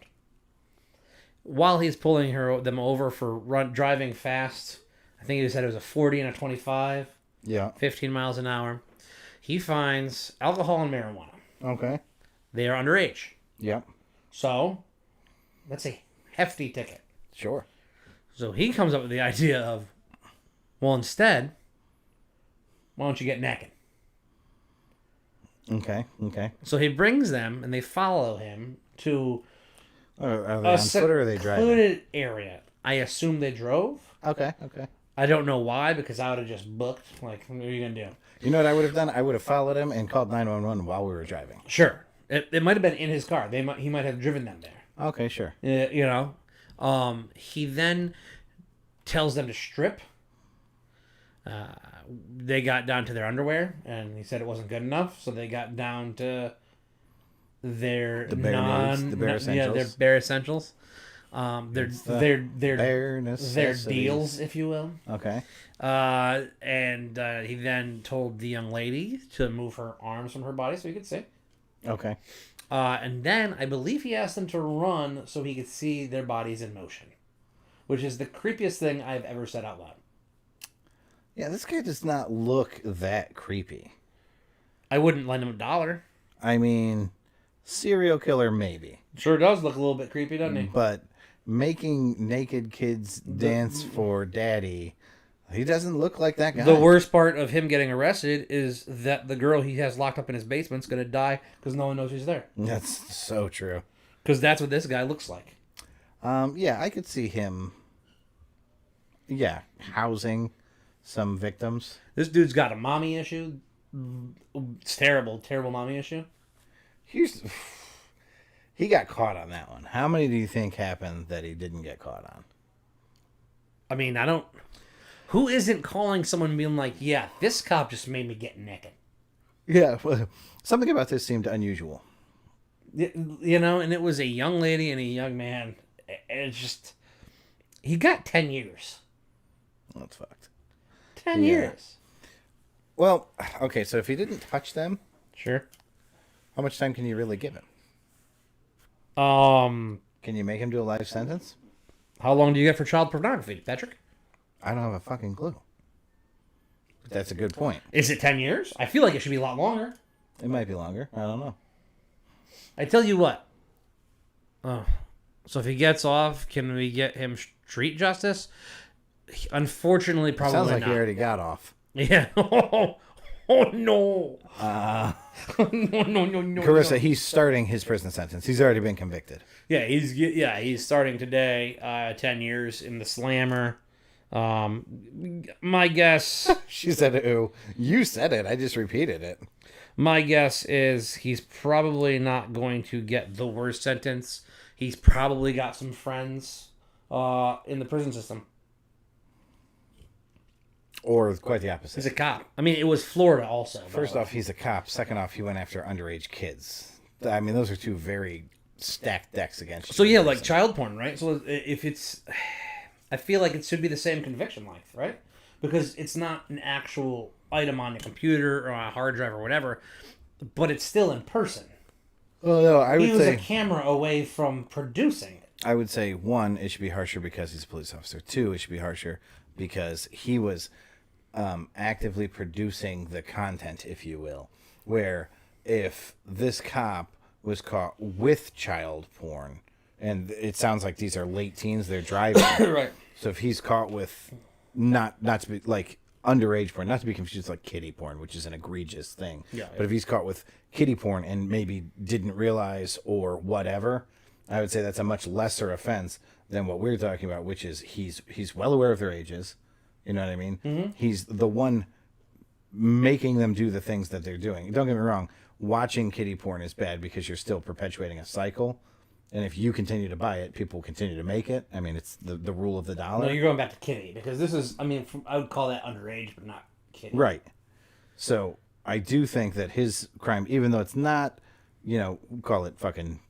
Speaker 2: While he's pulling them over for driving fast, I think he said it was a 40 and a 25,
Speaker 3: Yeah.
Speaker 2: 15 miles an hour, he finds alcohol and marijuana.
Speaker 3: Okay.
Speaker 2: They are underage.
Speaker 3: Yep.
Speaker 2: So, that's a hefty ticket.
Speaker 3: Sure.
Speaker 2: So he comes up with the idea of, well, instead, why don't you get naked?
Speaker 3: Okay. Okay.
Speaker 2: So he brings them, and they follow him to
Speaker 3: Are they
Speaker 2: a
Speaker 3: on foot or are they driving?
Speaker 2: secluded area. I assume they drove.
Speaker 3: Okay. Okay.
Speaker 2: I don't know why, because I would have just booked. Like, what are you going to do?
Speaker 3: You know what I would have done? I would have followed him and called 911 while we were driving.
Speaker 2: Sure. It might have been in his car. He might have driven them there.
Speaker 3: Okay, sure.
Speaker 2: You know? He then tells them to strip. They got down to their underwear, and he said it wasn't good enough, so they got down to their
Speaker 3: The bare needs, the bare
Speaker 2: their
Speaker 3: essentials.
Speaker 2: bare essentials. Their
Speaker 3: Bare
Speaker 2: their
Speaker 3: necessities.
Speaker 2: deals, if you will.
Speaker 3: Okay.
Speaker 2: And he then told the young lady to move her arms from her body so he could see.
Speaker 3: Okay.
Speaker 2: And then I believe he asked them to run so he could see their bodies in motion, which is the creepiest thing I've ever said out loud.
Speaker 3: Yeah, this guy does not look that creepy.
Speaker 2: I wouldn't lend him $1.
Speaker 3: I mean, serial killer maybe,
Speaker 2: Sure does look a little bit creepy, doesn't he?
Speaker 3: but making naked kids dance for daddy, he doesn't look like that guy.
Speaker 2: The worst part of him getting arrested is that the girl he has locked up in his basement's going to die because no one knows he's there.
Speaker 3: That's so true.
Speaker 2: Because that's what this guy looks like.
Speaker 3: Yeah, I could see him. Yeah, housing some victims.
Speaker 2: This dude's got a mommy issue. It's terrible, terrible mommy issue.
Speaker 3: He got caught on that one. How many do you think happened that he didn't get caught on?
Speaker 2: I mean, I don't... Who isn't calling someone and being like, yeah, this cop just made me get naked?
Speaker 3: Yeah, well, something about this seemed unusual.
Speaker 2: You know, and it was a young lady and a young man. It's just... He got 10 years.
Speaker 3: That's fucked.
Speaker 2: 10
Speaker 3: Yeah.
Speaker 2: years.
Speaker 3: Well, okay, so if he didn't touch them,
Speaker 2: Sure.
Speaker 3: how much time can you really give him? Can you make him do a life sentence?
Speaker 2: How long do you get for child pornography, Patrick?
Speaker 3: I don't have a fucking clue. But that's a good point.
Speaker 2: Is it 10 years? I feel like it should be a lot longer.
Speaker 3: It might be longer. I don't know.
Speaker 2: I tell you what. Oh, so if he gets off, can we get him street justice? Unfortunately, probably
Speaker 3: Sounds like
Speaker 2: not.
Speaker 3: he already got off.
Speaker 2: Yeah. Oh no. No.
Speaker 3: Carissa,
Speaker 2: no.
Speaker 3: he's starting his prison sentence. He's already been convicted.
Speaker 2: Yeah, he's starting today. 10 years in the slammer. My guess.
Speaker 3: She said, "Ooh, you said it. I just repeated it."
Speaker 2: My guess is he's probably not going to get the worst sentence. He's probably got some friends in the prison system.
Speaker 3: Or quite the
Speaker 2: He's
Speaker 3: opposite.
Speaker 2: a cop. I mean, it was Florida also.
Speaker 3: First off, he's a cop. Second off, he went after underage kids. I mean, those are two very stacked decks against you.
Speaker 2: So yeah, like child porn, right? So if it's, I feel like it should be the same conviction length, right? Because it's not an actual item on a computer or on a hard drive or whatever, but it's still in person.
Speaker 3: Well, no, I
Speaker 2: He
Speaker 3: would
Speaker 2: was
Speaker 3: say
Speaker 2: a camera away from producing it.
Speaker 3: I would say, one, it should be harsher because he's a police officer. Two, it should be harsher because he was actively producing the content, if you will. Where if this cop was caught with child porn, and it sounds like these are late teens, they're driving.
Speaker 2: Right.
Speaker 3: So if he's caught with not to be like underage porn, not to be confused with like kiddie porn, which is an egregious thing.
Speaker 2: Yeah.
Speaker 3: But if he's caught with kiddie porn and maybe didn't realize or whatever, I would say that's a much lesser offense than what we're talking about, which is he's well aware of their ages. You know what I mean? Mm-hmm. He's the one making them do the things that they're doing. Don't get me wrong. Watching kiddie porn is bad because you're still perpetuating a cycle. And if you continue to buy it, people will continue to make it. I mean, it's the rule of the dollar.
Speaker 2: No, you're going back to kitty because this is, I mean, I would call that underage, but not kitty.
Speaker 3: Right. So I do think that his crime, even though it's not, call it fucking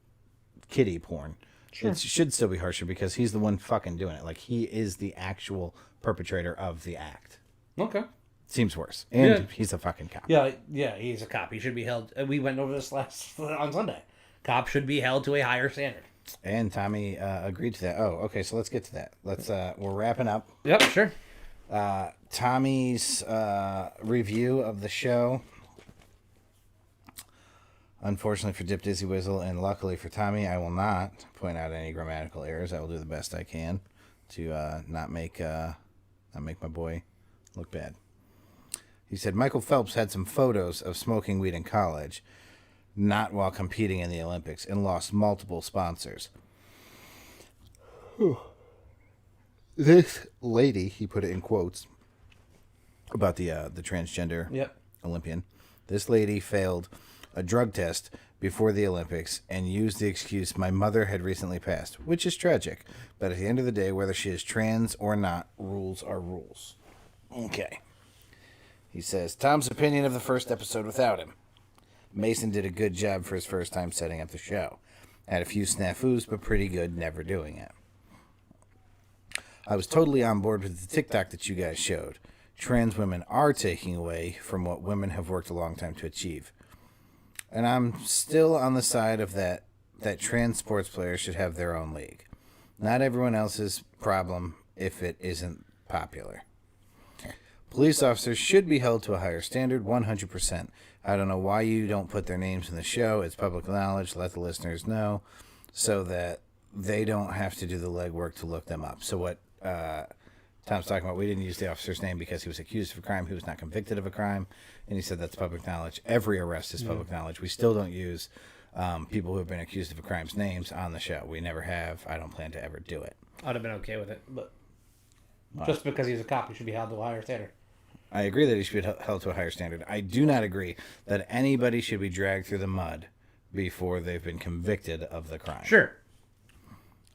Speaker 3: kiddie porn, it should still be harsher because he's the one fucking doing it. Like, he is the actual perpetrator of the act.
Speaker 2: Okay.
Speaker 3: Seems worse. And
Speaker 2: Yeah.
Speaker 3: he's a fucking cop.
Speaker 2: Yeah, he's a cop. He should be held. We went over this on Sunday. Cop should be held to a higher standard.
Speaker 3: And Tommy agreed to that. Oh, okay, so let's get to that. We're wrapping up.
Speaker 2: Yep, sure.
Speaker 3: Tommy's review of the show. Unfortunately for Dip Dizzy Whizzle, and luckily for Tommy, I will not point out any grammatical errors. I will do the best I can to not make my boy look bad. He said Michael Phelps had some photos of smoking weed in college, not while competing in the Olympics, and lost multiple sponsors. This lady, he put it in quotes, about the transgender Olympian. This lady failed a drug test before the Olympics and used the excuse my mother had recently passed, which is tragic. But at the end of the day, whether she is trans or not, rules are rules. Okay. He says, Tom's opinion of the first episode without him. Mason did a good job for his first time setting up the show. Had a few snafus, but pretty good never doing it. I was totally on board with the TikTok that you guys showed. Trans women are taking away from what women have worked a long time to achieve. And I'm still on the side of that trans sports players should have their own league. Not everyone else's problem if it isn't popular. Police officers should be held to a higher standard, 100%. I don't know why you don't put their names in the show. It's public knowledge. Let the listeners know so that they don't have to do the legwork to look them up. So what Tom's talking about, we didn't use the officer's name because he was accused of a crime. He was not convicted of a crime. And he said that's public knowledge. Every arrest is public knowledge. We still don't use people who have been accused of a crime's names on the show. We never have. I don't plan to ever do it.
Speaker 2: I'd have been okay with it, but just because he's a cop, he should be held to a higher standard.
Speaker 3: I agree that he should be held to a higher standard. I do not agree that anybody should be dragged through the mud before they've been convicted of the crime.
Speaker 2: Sure.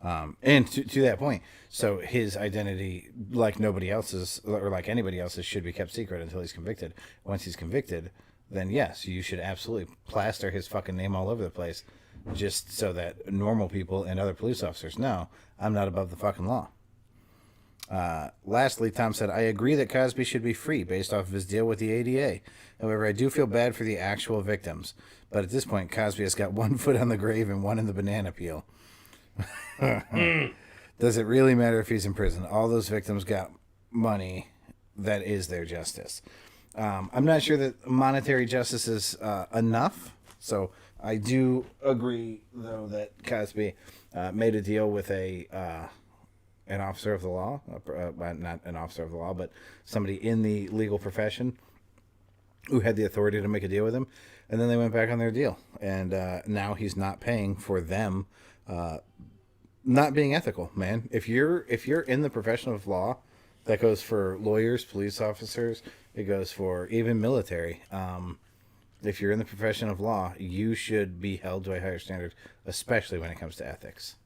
Speaker 3: And to that point, so his identity, like nobody else's, or like anybody else's, should be kept secret until he's convicted. Once he's convicted, then yes, you should absolutely plaster his fucking name all over the place, just so that normal people and other police officers know I'm not above the fucking law. Lastly, Tom said, I agree that Cosby should be free based off of his deal with the ADA. However, I do feel bad for the actual victims. But at this point, Cosby has got one foot on the grave and one in the banana peel. Does it really matter if he's in prison? All those victims got money. That is their justice. I'm not sure that monetary justice is enough. So I do agree, though, that Cosby made a deal with an officer of the law, not an officer of the law, but somebody in the legal profession who had the authority to make a deal with him. And then they went back on their deal. And now he's not paying for them not being ethical, man. If you're in the profession of law, that goes for lawyers, police officers, it goes for even military. If you're in the profession of law, you should be held to a higher standard, especially when it comes to ethics.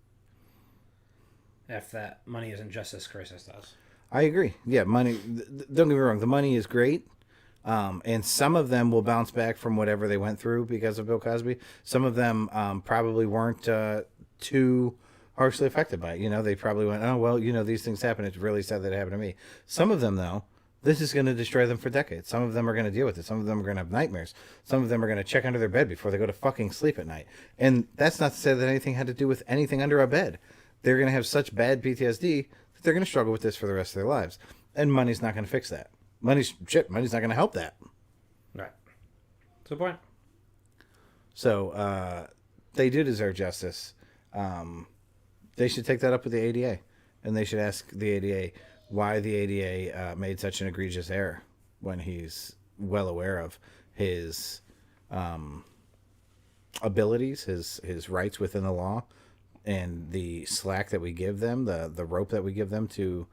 Speaker 2: If that money isn't just as Chris does.
Speaker 3: I agree. Yeah, money. Don't get me wrong. The money is great, And some of them will bounce back from whatever they went through because of Bill Cosby. Some of them probably weren't too harshly affected by it. You know, they probably went, oh, well, you know, these things happen. It's really sad that it happened to me. Some of them, though, this is going to destroy them for decades. Some of them are going to deal with it. Some of them are going to have nightmares. Some of them are going to check under their bed before they go to fucking sleep at night. And that's not to say that anything had to do with anything under a bed. They're going to have such bad PTSD that they're going to struggle with this for the rest of their lives. And money's not going to fix that. Money's not going to help that.
Speaker 2: Right. That's the point.
Speaker 3: So they do deserve justice. They should take that up with the ADA. And they should ask the ADA why the ADA made such an egregious error when he's well aware of his abilities, his rights within the law, and the slack that we give them, the rope that we give them to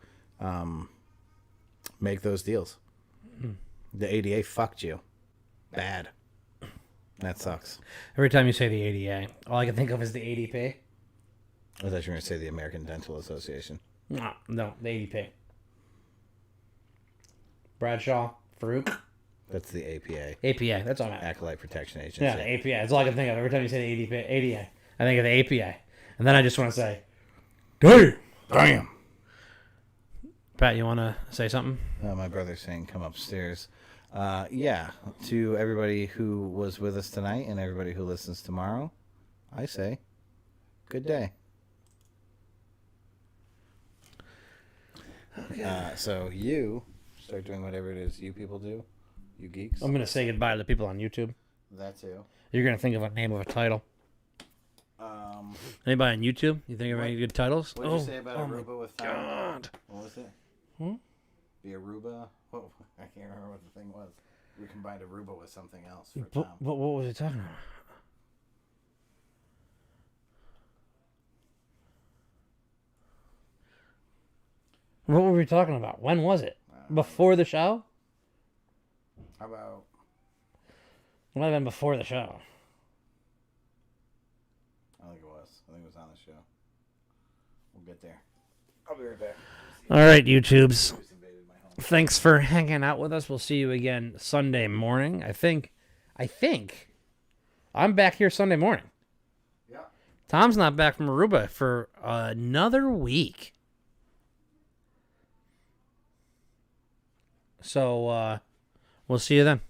Speaker 3: make those deals. The ADA fucked you. Bad. That sucks.
Speaker 2: Every time you say the ADA, all I can think of is the ADP.
Speaker 3: I thought you were going to say the American Dental Association.
Speaker 2: No, the ADP. Bradshaw, Farouk.
Speaker 3: That's the APA.
Speaker 2: APA, that's all I meant.
Speaker 3: Acolyte Protection Agency.
Speaker 2: Yeah, the APA. That's all I can think of. Every time you say the ADA, I think of the APA. And then I just want to say,
Speaker 3: Damn.
Speaker 2: Pat, you want to say something?
Speaker 3: My brother's saying come upstairs. Yeah, to everybody who was with us tonight and everybody who listens tomorrow, I say, good day. So you start doing whatever it is you people do, you geeks.
Speaker 2: I'm going to say goodbye to the people on YouTube.
Speaker 3: That too.
Speaker 2: You're going to think of a name of a title. Anybody on YouTube? You think of any good titles?
Speaker 3: What did you say about Aruba with Tom?
Speaker 2: God.
Speaker 3: What was it? The Aruba? What? I can't remember what the thing was. We combined Aruba with something else for Tom.
Speaker 2: But what was he talking about? What were we talking about? When was it? Before the show?
Speaker 3: How about...
Speaker 2: It might have been before the show.
Speaker 3: I don't think it was. I think it was on the show. We'll get there. I'll be right back.
Speaker 2: All right, YouTubes. Thanks for hanging out with us. We'll see you again Sunday morning. I think I'm back here Sunday morning.
Speaker 3: Yeah.
Speaker 2: Tom's not back from Aruba for another week. So we'll see you then.